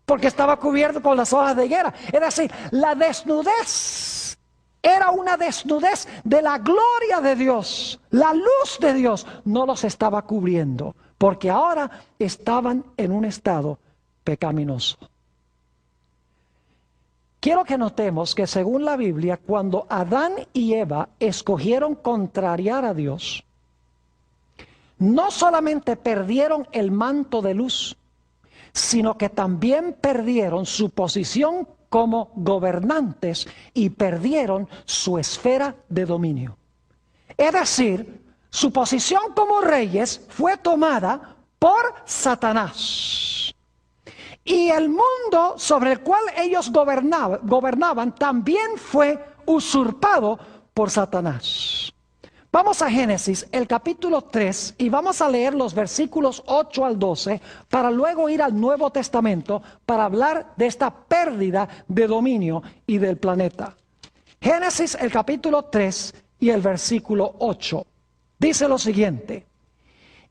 porque estaba cubierto con las hojas de higuera. Es decir, la desnudez era una desnudez de la gloria de Dios. La luz de Dios no los estaba cubriendo, porque ahora estaban en un estado pecaminoso. Quiero que notemos que según la Biblia, cuando Adán y Eva escogieron contrariar a Dios, no solamente perdieron el manto de luz, sino que también perdieron su posición como gobernantes y perdieron su esfera de dominio. Es decir, su posición como reyes fue tomada por Satanás. Y el mundo sobre el cual ellos gobernaban también fue usurpado por Satanás. Vamos a Génesis, el capítulo 3, y vamos a leer los versículos 8 al 12, para luego ir al Nuevo Testamento para hablar de esta pérdida de dominio y del planeta. Génesis, el capítulo 3 y el versículo 8. Dice lo siguiente: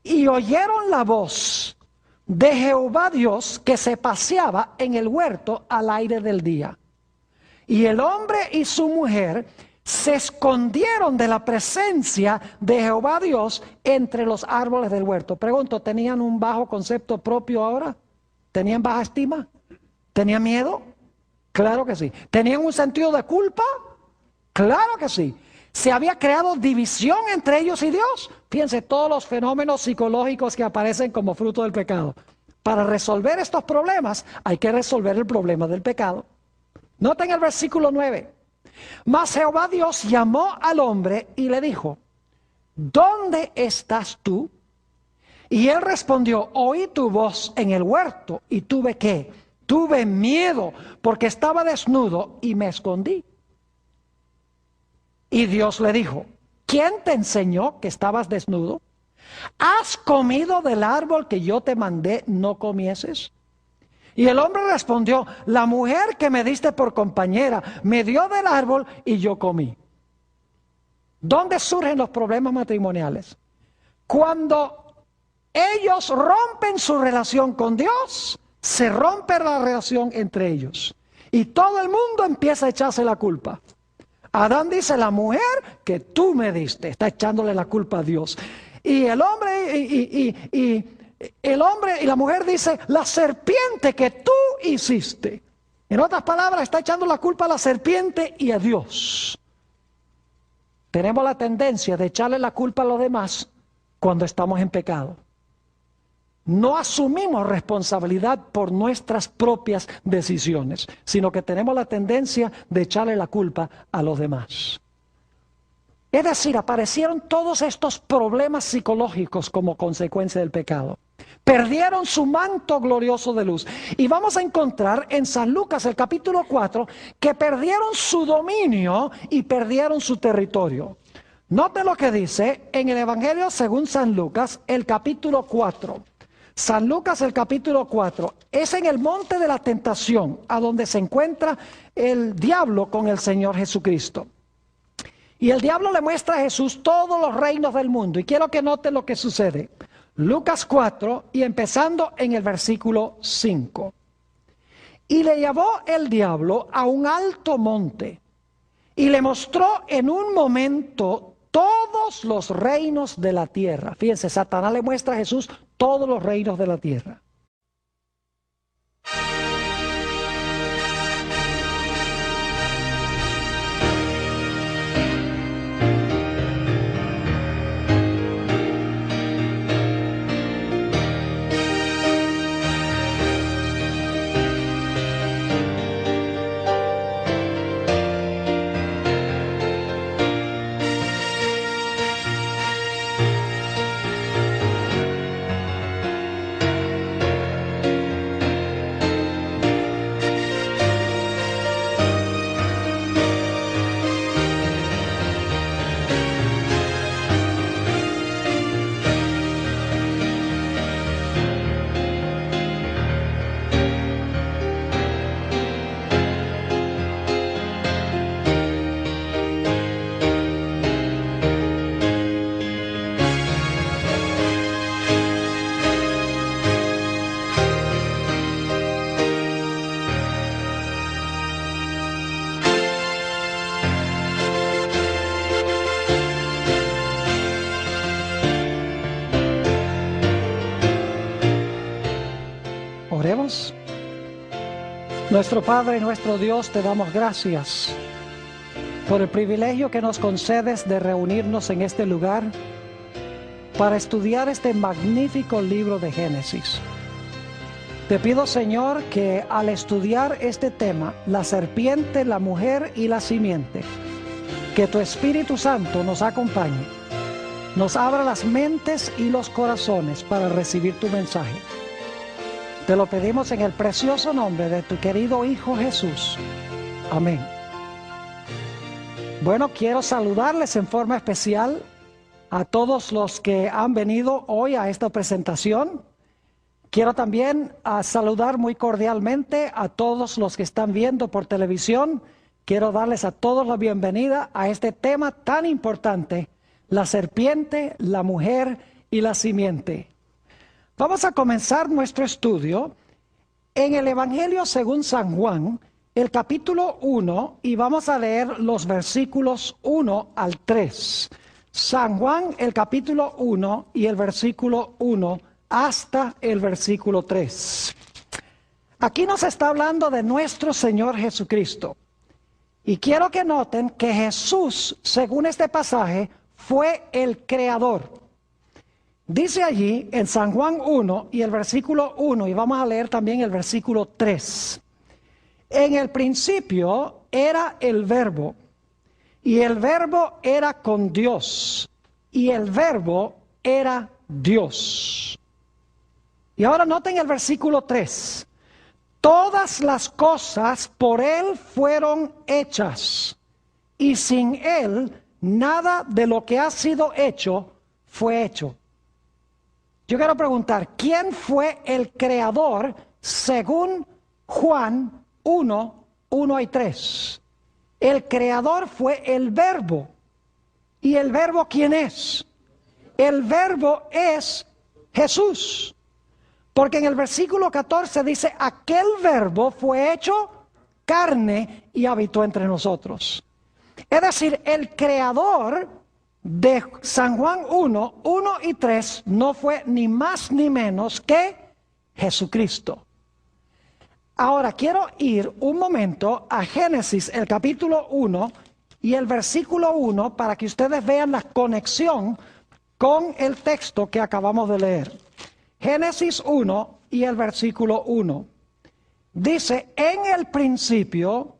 y oyeron la voz de Jehová Dios que se paseaba en el huerto al aire del día. Y el hombre y su mujer se escondieron de la presencia de Jehová Dios entre los árboles del huerto. Pregunto, ¿tenían un bajo concepto propio ahora? ¿Tenían baja estima? ¿Tenían miedo? Claro que sí. ¿Tenían un sentido de culpa? Claro que sí. ¿Se había creado división entre ellos y Dios? Fíjense todos los fenómenos psicológicos que aparecen como fruto del pecado. Para resolver estos problemas hay que resolver el problema del pecado. Noten el versículo 9. Mas Jehová Dios llamó al hombre y le dijo: ¿dónde estás tú? Y él respondió: oí tu voz en el huerto y tuve ¿qué? Tuve miedo porque estaba desnudo y me escondí. Y Dios le dijo: ¿quién te enseñó que estabas desnudo? ¿Has comido del árbol que yo te mandé no comieses? Y el hombre respondió: la mujer que me diste por compañera me dio del árbol y yo comí. ¿Dónde surgen los problemas matrimoniales? Cuando ellos rompen su relación con Dios, se rompe la relación entre ellos. Y todo el mundo empieza a echarse la culpa. Adán dice: la mujer que tú me diste, está echándole la culpa a Dios. Y el hombre y la mujer dice: la serpiente que tú hiciste. En otras palabras, está echando la culpa a la serpiente y a Dios. Tenemos la tendencia de echarle la culpa a los demás cuando estamos en pecado. No asumimos responsabilidad por nuestras propias decisiones, sino que tenemos la tendencia de echarle la culpa a los demás. Es decir, aparecieron todos estos problemas psicológicos como consecuencia del pecado. Perdieron su manto glorioso de luz. Y vamos a encontrar en San Lucas, el capítulo 4, que perdieron su dominio y perdieron su territorio. Note lo que dice en el Evangelio según San Lucas, el capítulo 4. San Lucas, el capítulo 4, es en el monte de la tentación, a donde se encuentra el diablo con el Señor Jesucristo. Y el diablo le muestra a Jesús todos los reinos del mundo. Y quiero que noten lo que sucede. Lucas 4, y empezando en el versículo 5. Y le llevó el diablo a un alto monte, y le mostró en un momento todos los reinos de la tierra. Fíjense, Satanás le muestra a Jesús todos los reinos de la tierra. oraciones. Nuestro Padre y nuestro Dios, te damos gracias por el privilegio que nos concedes de reunirnos en este lugar para estudiar este magnífico libro de Génesis. Te pido, Señor, que al estudiar este tema, la serpiente, la mujer y la simiente, que tu Espíritu Santo nos acompañe, nos abra las mentes y los corazones para recibir tu mensaje. Te lo pedimos en el precioso nombre de tu querido Hijo Jesús. Amén. Bueno, quiero saludarles en forma especial a todos los que han venido hoy a esta presentación. Quiero también saludar muy cordialmente a todos los que están viendo por televisión. Quiero darles a todos la bienvenida a este tema tan importante, la serpiente, la mujer y la simiente. Vamos a comenzar nuestro estudio en el Evangelio según San Juan, el capítulo 1, y vamos a leer los versículos 1 al 3. San Juan, el capítulo 1 y el versículo 1 hasta el versículo 3. Aquí nos está hablando de nuestro Señor Jesucristo. Y quiero que noten que Jesús, según este pasaje, fue el creador. Dice allí en San Juan 1 y el versículo 1, y vamos a leer también el versículo 3. En el principio era el Verbo, y el Verbo era con Dios, y el Verbo era Dios. Y ahora noten el versículo 3. Todas las cosas por Él fueron hechas, y sin Él nada de lo que ha sido hecho fue hecho. Yo quiero preguntar, ¿quién fue el creador según Juan 1, 1 y 3? El creador fue el Verbo. ¿Y el Verbo quién es? El Verbo es Jesús. Porque en el versículo 14 dice, aquel Verbo fue hecho carne y habitó entre nosotros. Es decir, el creador de San Juan 1, 1 y 3 no fue ni más ni menos que Jesucristo. Ahora quiero ir un momento a Génesis, el capítulo 1 y el versículo 1 para que ustedes vean la conexión con el texto que acabamos de leer. Génesis 1 y el versículo 1. Dice, en el principio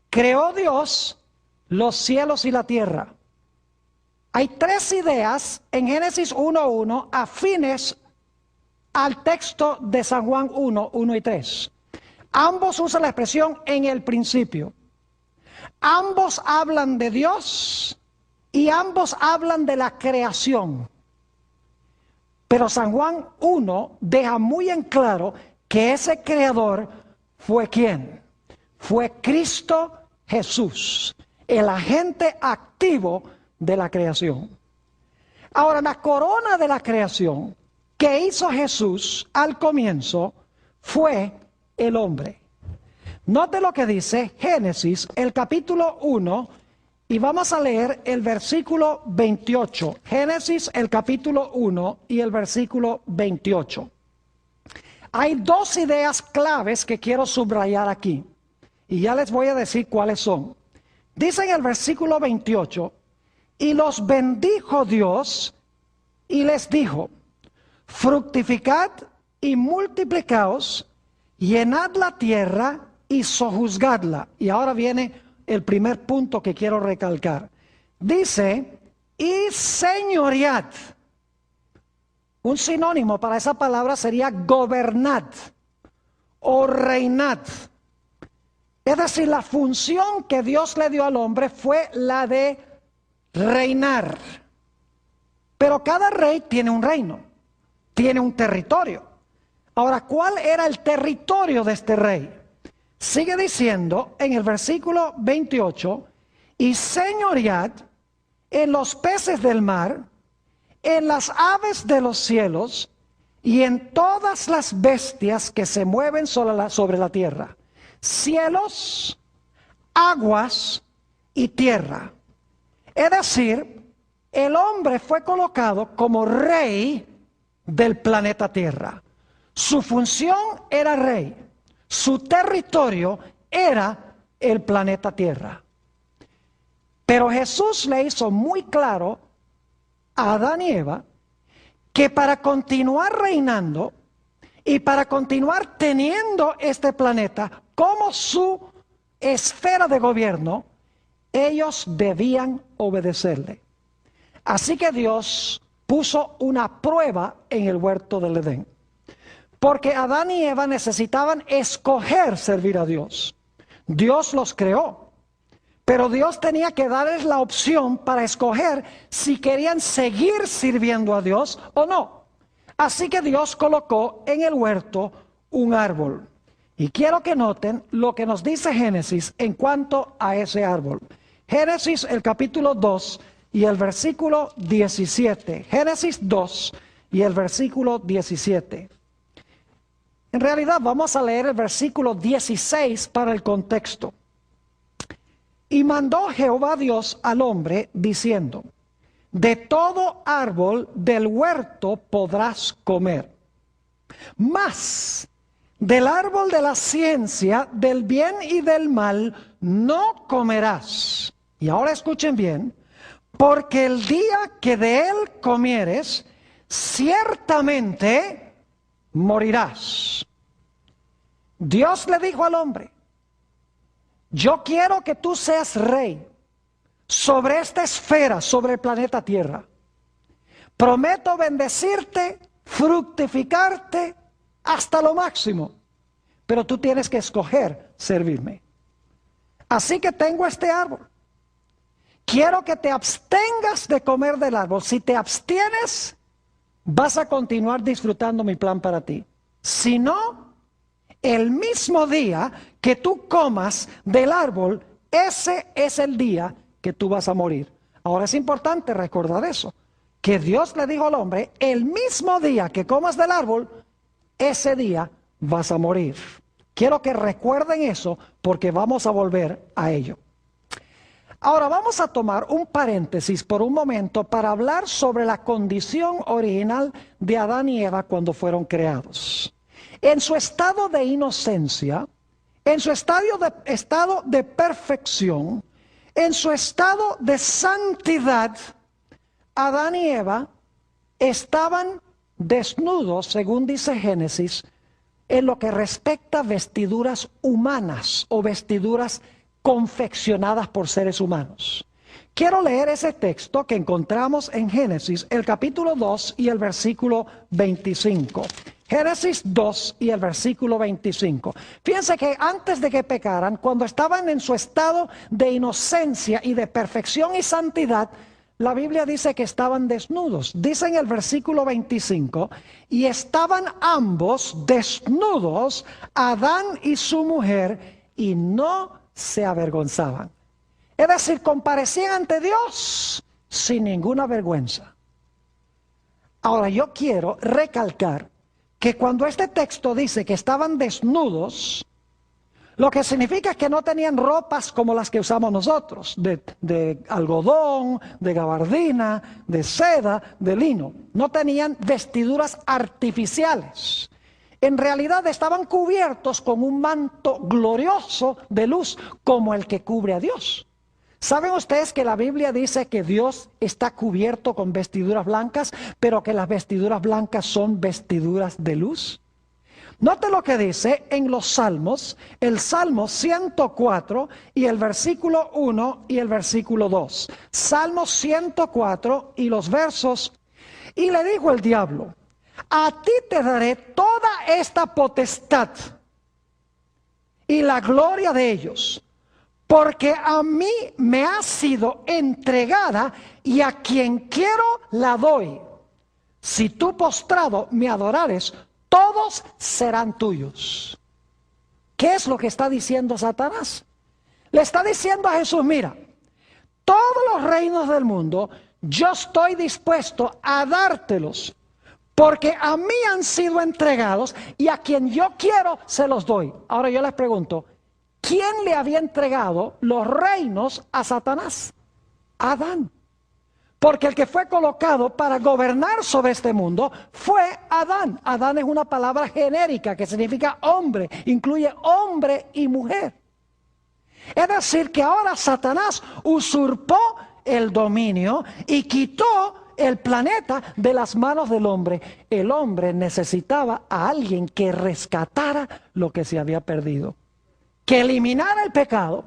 creó Dios los cielos y la tierra. Hay tres ideas en Génesis 1:1 afines al texto de San Juan 1, 1 y 3. Ambos usan la expresión en el principio. Ambos hablan de Dios y ambos hablan de la creación. Pero San Juan 1 deja muy en claro que ese creador fue ¿quién? Fue Cristo Jesús, el agente activo de la creación. Ahora, la corona de la creación que hizo Jesús al comienzo fue el hombre. Note lo que dice Génesis, el capítulo 1, y vamos a leer el versículo 28. Génesis, el capítulo 1 y el versículo 28. Hay dos ideas claves que quiero subrayar aquí, y ya les voy a decir cuáles son. Dice en el versículo 28, y los bendijo Dios y les dijo, fructificad y multiplicaos, llenad la tierra y sojuzgadla. Y ahora viene el primer punto que quiero recalcar. Dice, y señoread. Un sinónimo para esa palabra sería gobernad o reinad. Es decir, la función que Dios le dio al hombre fue la de reinar. Pero cada rey tiene un reino, tiene un territorio. Ahora, ¿cuál era el territorio de este rey? Sigue diciendo en el versículo 28, y señoread en los peces del mar, en las aves de los cielos y en todas las bestias que se mueven sobre la tierra. Cielos, aguas y tierra. Es decir, el hombre fue colocado como rey del planeta Tierra. Su función era rey. Su territorio era el planeta Tierra. Pero Jesús le hizo muy claro a Adán y Eva que para continuar reinando y para continuar teniendo este planeta como su esfera de gobierno, ellos debían obedecerle. Así que Dios puso una prueba en el huerto del Edén. Porque Adán y Eva necesitaban escoger servir a Dios. Dios los creó, pero Dios tenía que darles la opción para escoger si querían seguir sirviendo a Dios o no. Así que Dios colocó en el huerto un árbol. Y quiero que noten lo que nos dice Génesis en cuanto a ese árbol. Génesis el capítulo 2 y el versículo 17. Génesis 2 y el versículo 17. En realidad vamos a leer el versículo 16 para el contexto. Y mandó Jehová Dios al hombre diciendo: de todo árbol del huerto podrás comer, mas del árbol de la ciencia del bien y del mal no comerás. Y ahora escuchen bien, porque el día que de él comieres, ciertamente morirás. Dios le dijo al hombre: yo quiero que tú seas rey sobre esta esfera, sobre el planeta Tierra. Prometo bendecirte, fructificarte hasta lo máximo, pero tú tienes que escoger servirme. Así que tengo este árbol. Quiero que te abstengas de comer del árbol. Si te abstienes, vas a continuar disfrutando mi plan para ti. Si no, el mismo día que tú comas del árbol, ese es el día que tú vas a morir. Ahora es importante recordar eso, que Dios le dijo al hombre: el mismo día que comas del árbol, ese día vas a morir. Quiero que recuerden eso porque vamos a volver a ello. Ahora vamos a tomar un paréntesis por un momento para hablar sobre la condición original de Adán y Eva cuando fueron creados. En su estado de inocencia, en su estado de perfección, en su estado de santidad, Adán y Eva estaban desnudos, según dice Génesis, en lo que respecta a vestiduras humanas o vestiduras confeccionadas por seres humanos. Quiero leer ese texto que encontramos en Génesis, el capítulo 2 y el versículo 25. Génesis 2 y el versículo 25. Fíjense que antes de que pecaran, cuando estaban en su estado de inocencia y de perfección y santidad, la Biblia dice que estaban desnudos. Dice en el versículo 25, y estaban ambos desnudos, Adán y su mujer, y no se avergonzaban. Es decir, comparecían ante Dios sin ninguna vergüenza. Ahora yo quiero recalcar que cuando este texto dice que estaban desnudos, lo que significa es que no tenían ropas como las que usamos nosotros, de algodón, de gabardina, de seda, de lino. No tenían vestiduras artificiales. En realidad estaban cubiertos con un manto glorioso de luz como el que cubre a Dios. ¿Saben ustedes que la Biblia dice que Dios está cubierto con vestiduras blancas, pero que las vestiduras blancas son vestiduras de luz? Note lo que dice en los Salmos, el Salmo 104 y el versículo 1 y el versículo 2. Salmo 104 y los versos: y le dijo el diablo: a ti te daré toda esta potestad y la gloria de ellos, porque a mí me ha sido entregada y a quien quiero la doy. Si tú postrado me adorares, todos serán tuyos. ¿Qué es lo que está diciendo Satanás? Le está diciendo a Jesús: mira, todos los reinos del mundo yo estoy dispuesto a dártelos, porque a mí han sido entregados y a quien yo quiero se los doy. Ahora yo les pregunto, ¿quién le había entregado los reinos a Satanás? Adán. Porque el que fue colocado para gobernar sobre este mundo fue Adán. Adán es una palabra genérica que significa hombre, incluye hombre y mujer. Es decir, que ahora Satanás usurpó el dominio y quitó el planeta de las manos del hombre. El hombre necesitaba a alguien que rescatara lo que se había perdido, que eliminara el pecado,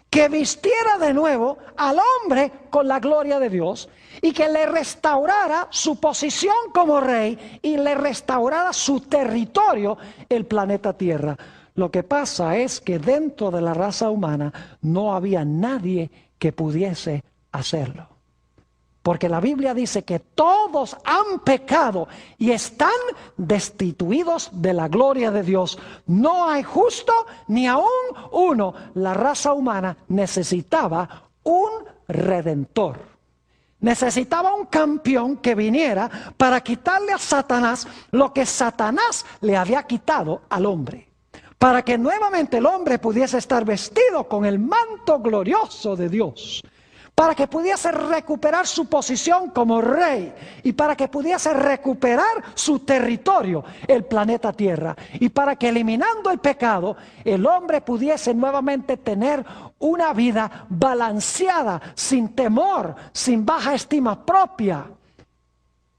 que vistiera de nuevo al hombre con la gloria de Dios y que le restaurara su posición como rey y le restaurara su territorio, el planeta Tierra. Lo que pasa es que dentro de la raza humana no había nadie que pudiese hacerlo. Porque la Biblia dice que todos han pecado y están destituidos de la gloria de Dios. No hay justo ni aún uno. La raza humana necesitaba un redentor. Necesitaba un campeón que viniera para quitarle a Satanás lo que Satanás le había quitado al hombre. Para que nuevamente el hombre pudiese estar vestido con el manto glorioso de Dios. Para que pudiese recuperar su posición como rey y para que pudiese recuperar su territorio, el planeta Tierra. Y para que eliminando el pecado, el hombre pudiese nuevamente tener una vida balanceada, sin temor, sin baja estima propia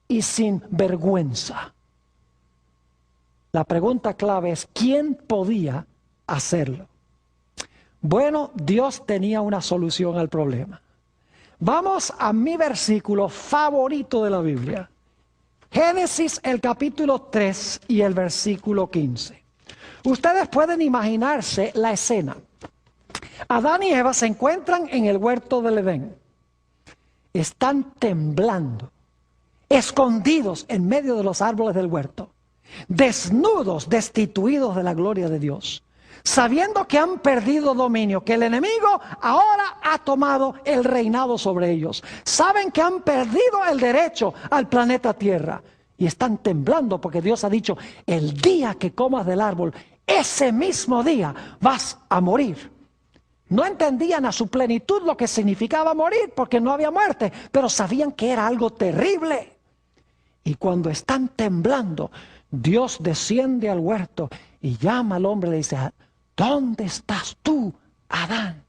y sin vergüenza. La pregunta clave es, ¿quién podía hacerlo? Bueno, Dios tenía una solución al problema. Vamos a mi versículo favorito de la Biblia. Génesis, el capítulo 3 y el versículo 15. Ustedes pueden imaginarse la escena. Adán y Eva se encuentran en el huerto del Edén. Están temblando, escondidos en medio de los árboles del huerto, desnudos, destituidos de la gloria de Dios. Sabiendo que han perdido dominio, que el enemigo ahora ha tomado el reinado sobre ellos. Saben que han perdido el derecho al planeta Tierra. Y están temblando porque Dios ha dicho, el día que comas del árbol, ese mismo día vas a morir. No entendían a su plenitud lo que significaba morir porque no había muerte, pero sabían que era algo terrible. Y cuando están temblando, Dios desciende al huerto y llama al hombre y le dice, ¿dónde estás tú, Adán?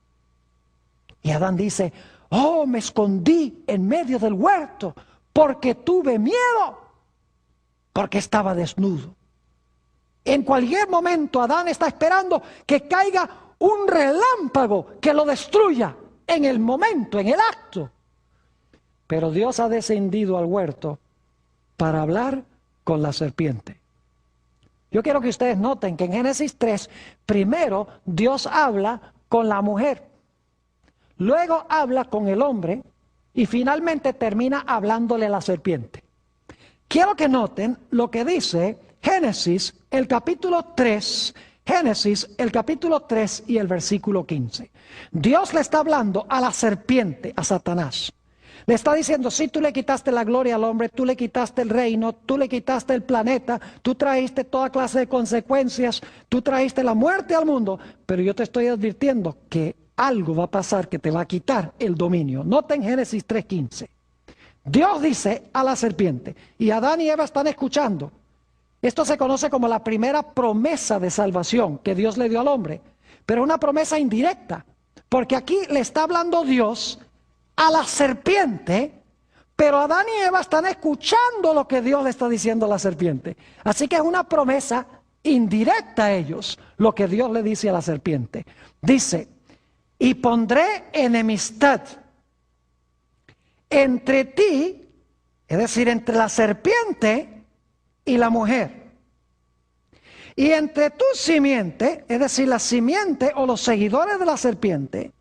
Y Adán dice, oh, me escondí en medio del huerto porque tuve miedo, porque estaba desnudo. En cualquier momento Adán está esperando que caiga un relámpago que lo destruya en el momento, en el acto. Pero Dios ha descendido al huerto para hablar con la serpiente. Yo quiero que ustedes noten que en Génesis 3, primero Dios habla con la mujer, luego habla con el hombre y finalmente termina hablándole a la serpiente. Quiero que noten lo que dice Génesis, el capítulo 3, Génesis, el capítulo 3 y el versículo 15. Dios le está hablando a la serpiente, a Satanás. Le está diciendo, si tú le quitaste la gloria al hombre, tú le quitaste el reino, tú le quitaste el planeta, tú trajiste toda clase de consecuencias, tú trajiste la muerte al mundo, pero yo te estoy advirtiendo que algo va a pasar que te va a quitar el dominio. Noten Génesis 3:15. Dios dice a la serpiente, y Adán y Eva están escuchando. Esto se conoce como la primera promesa de salvación que Dios le dio al hombre, pero una promesa indirecta, porque aquí le está hablando Dios a la serpiente, pero Adán y Eva están escuchando lo que Dios le está diciendo a la serpiente. Así que es una promesa indirecta a ellos, lo que Dios le dice a la serpiente. Dice, y pondré enemistad entre ti, es decir, entre la serpiente y la mujer, y entre tu simiente, es decir, la simiente o los seguidores de la serpiente,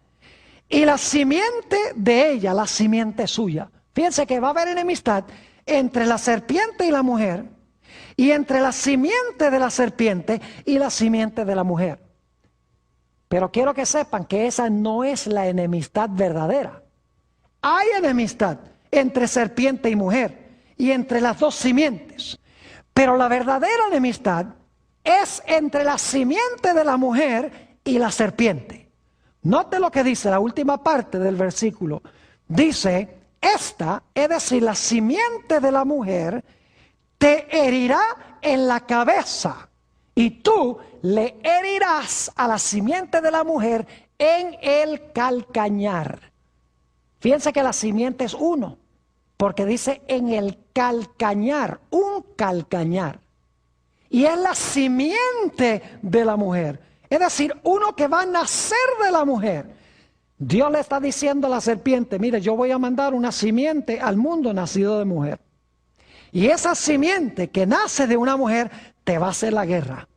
y la simiente de ella, la simiente suya. Fíjense que va a haber enemistad entre la serpiente y la mujer, y entre la simiente de la serpiente y la simiente de la mujer. Pero quiero que sepan que esa no es la enemistad verdadera. Hay enemistad entre serpiente y mujer, y entre las dos simientes. Pero la verdadera enemistad es entre la simiente de la mujer y la serpiente. Note lo que dice la última parte del versículo. Dice, esta, es decir, la simiente de la mujer, te herirá en la cabeza y tú le herirás a la simiente de la mujer en el calcañar. Fíjense que la simiente es uno, porque dice en el calcañar, un calcañar. Y es la simiente de la mujer, es decir, uno que va a nacer de la mujer. Dios le está diciendo a la serpiente, mire, yo voy a mandar una simiente al mundo nacido de mujer. Y esa simiente que nace de una mujer te va a hacer la guerra.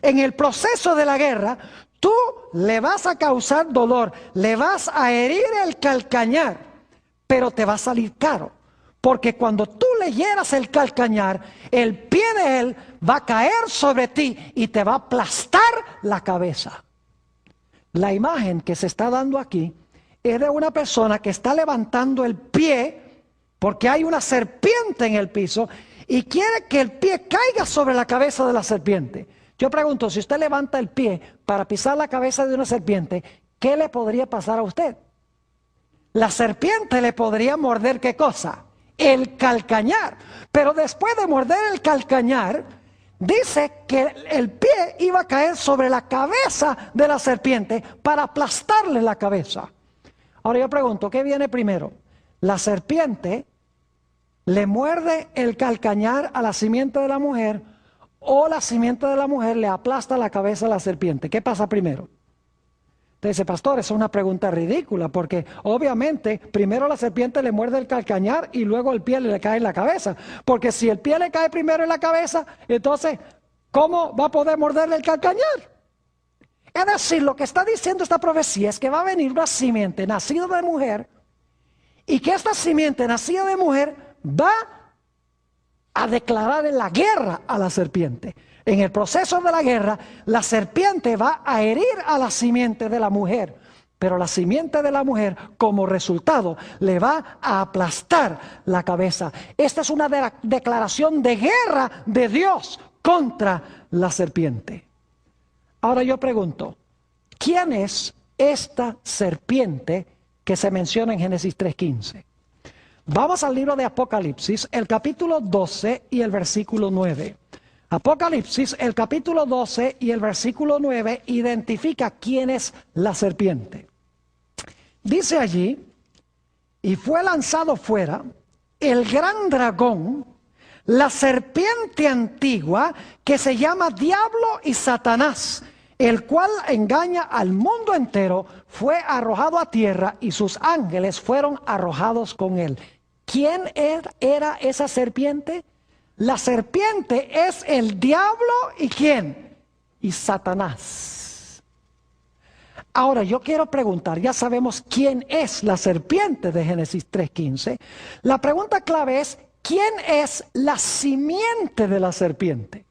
En el proceso de la guerra, tú le vas a causar dolor, le vas a herir el calcañar, pero te va a salir caro. Porque cuando tú le hieras el calcañar, el pie de él va a caer sobre ti y te va a aplastar la cabeza. La imagen que se está dando aquí es de una persona que está levantando el pie porque hay una serpiente en el piso y quiere que el pie caiga sobre la cabeza de la serpiente. Yo pregunto, si usted levanta el pie para pisar la cabeza de una serpiente, ¿qué le podría pasar a usted? La serpiente le podría morder, ¿qué cosa? El calcañar. Pero después de morder el calcañar, dice que el pie iba a caer sobre la cabeza de la serpiente para aplastarle la cabeza. Ahora yo pregunto, ¿qué viene primero? ¿La serpiente le muerde el calcañar a la simiente de la mujer o la simiente de la mujer le aplasta la cabeza a la serpiente? ¿Qué pasa primero? Usted dice, pastor, esa es una pregunta ridícula porque obviamente primero la serpiente le muerde el calcañar y luego el pie le cae en la cabeza. Porque si el pie le cae primero en la cabeza, entonces, ¿cómo va a poder morderle el calcañar? Es decir, lo que está diciendo esta profecía es que va a venir una simiente nacida de mujer y que esta simiente nacida de mujer va a declarar la guerra a la serpiente. En el proceso de la guerra, la serpiente va a herir a la simiente de la mujer, pero la simiente de la mujer, como resultado, le va a aplastar la cabeza. Esta es una declaración de guerra de Dios contra la serpiente. Ahora yo pregunto, ¿quién es esta serpiente que se menciona en Génesis 3:15? Vamos al libro de Apocalipsis, el capítulo 12 y el versículo 9. Apocalipsis, el capítulo 12 y el versículo 9 identifica quién es la serpiente. Dice allí, y fue lanzado fuera el gran dragón, la serpiente antigua que se llama Diablo y Satanás, el cual engaña al mundo entero, fue arrojado a tierra y sus ángeles fueron arrojados con él. ¿Quién era esa serpiente? La serpiente es el diablo y ¿quién? Y Satanás. Ahora yo quiero preguntar, ya sabemos quién es la serpiente de Génesis 3:15. La pregunta clave es, ¿quién es la simiente de la serpiente?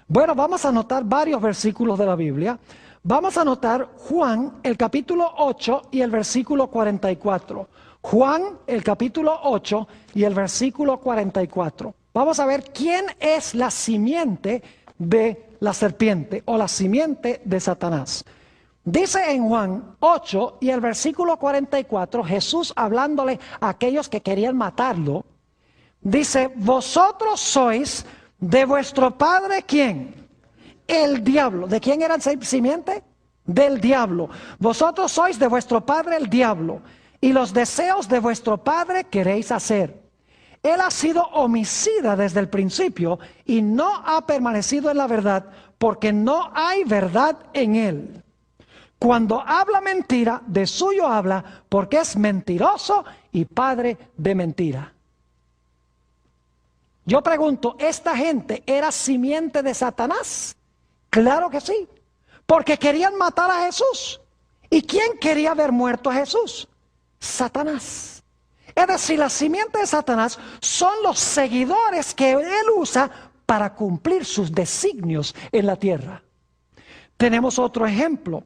Bueno, vamos a anotar varios versículos de la Biblia. Vamos a anotar Juan, el capítulo 8 y el versículo 44. Juan, el capítulo 8 y el versículo 44. Vamos a ver quién es la simiente de la serpiente o la simiente de Satanás. Dice en Juan 8 y el versículo 44, Jesús hablándole a aquellos que querían matarlo, dice, vosotros sois de vuestro padre, ¿quién? El diablo. ¿De quién era la simiente? Del diablo. Vosotros sois de vuestro padre el diablo, y los deseos de vuestro padre queréis hacer. Él ha sido homicida desde el principio y no ha permanecido en la verdad, porque no hay verdad en él. Cuando habla mentira, de suyo habla, porque es mentiroso y padre de mentira. Yo pregunto, ¿esta gente era simiente de Satanás? Claro que sí, porque querían matar a Jesús. ¿Y quién quería ver muerto a Jesús? Satanás. Es decir, la simiente de Satanás son los seguidores que él usa para cumplir sus designios en la tierra. Tenemos otro ejemplo,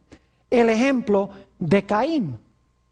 el ejemplo de Caín.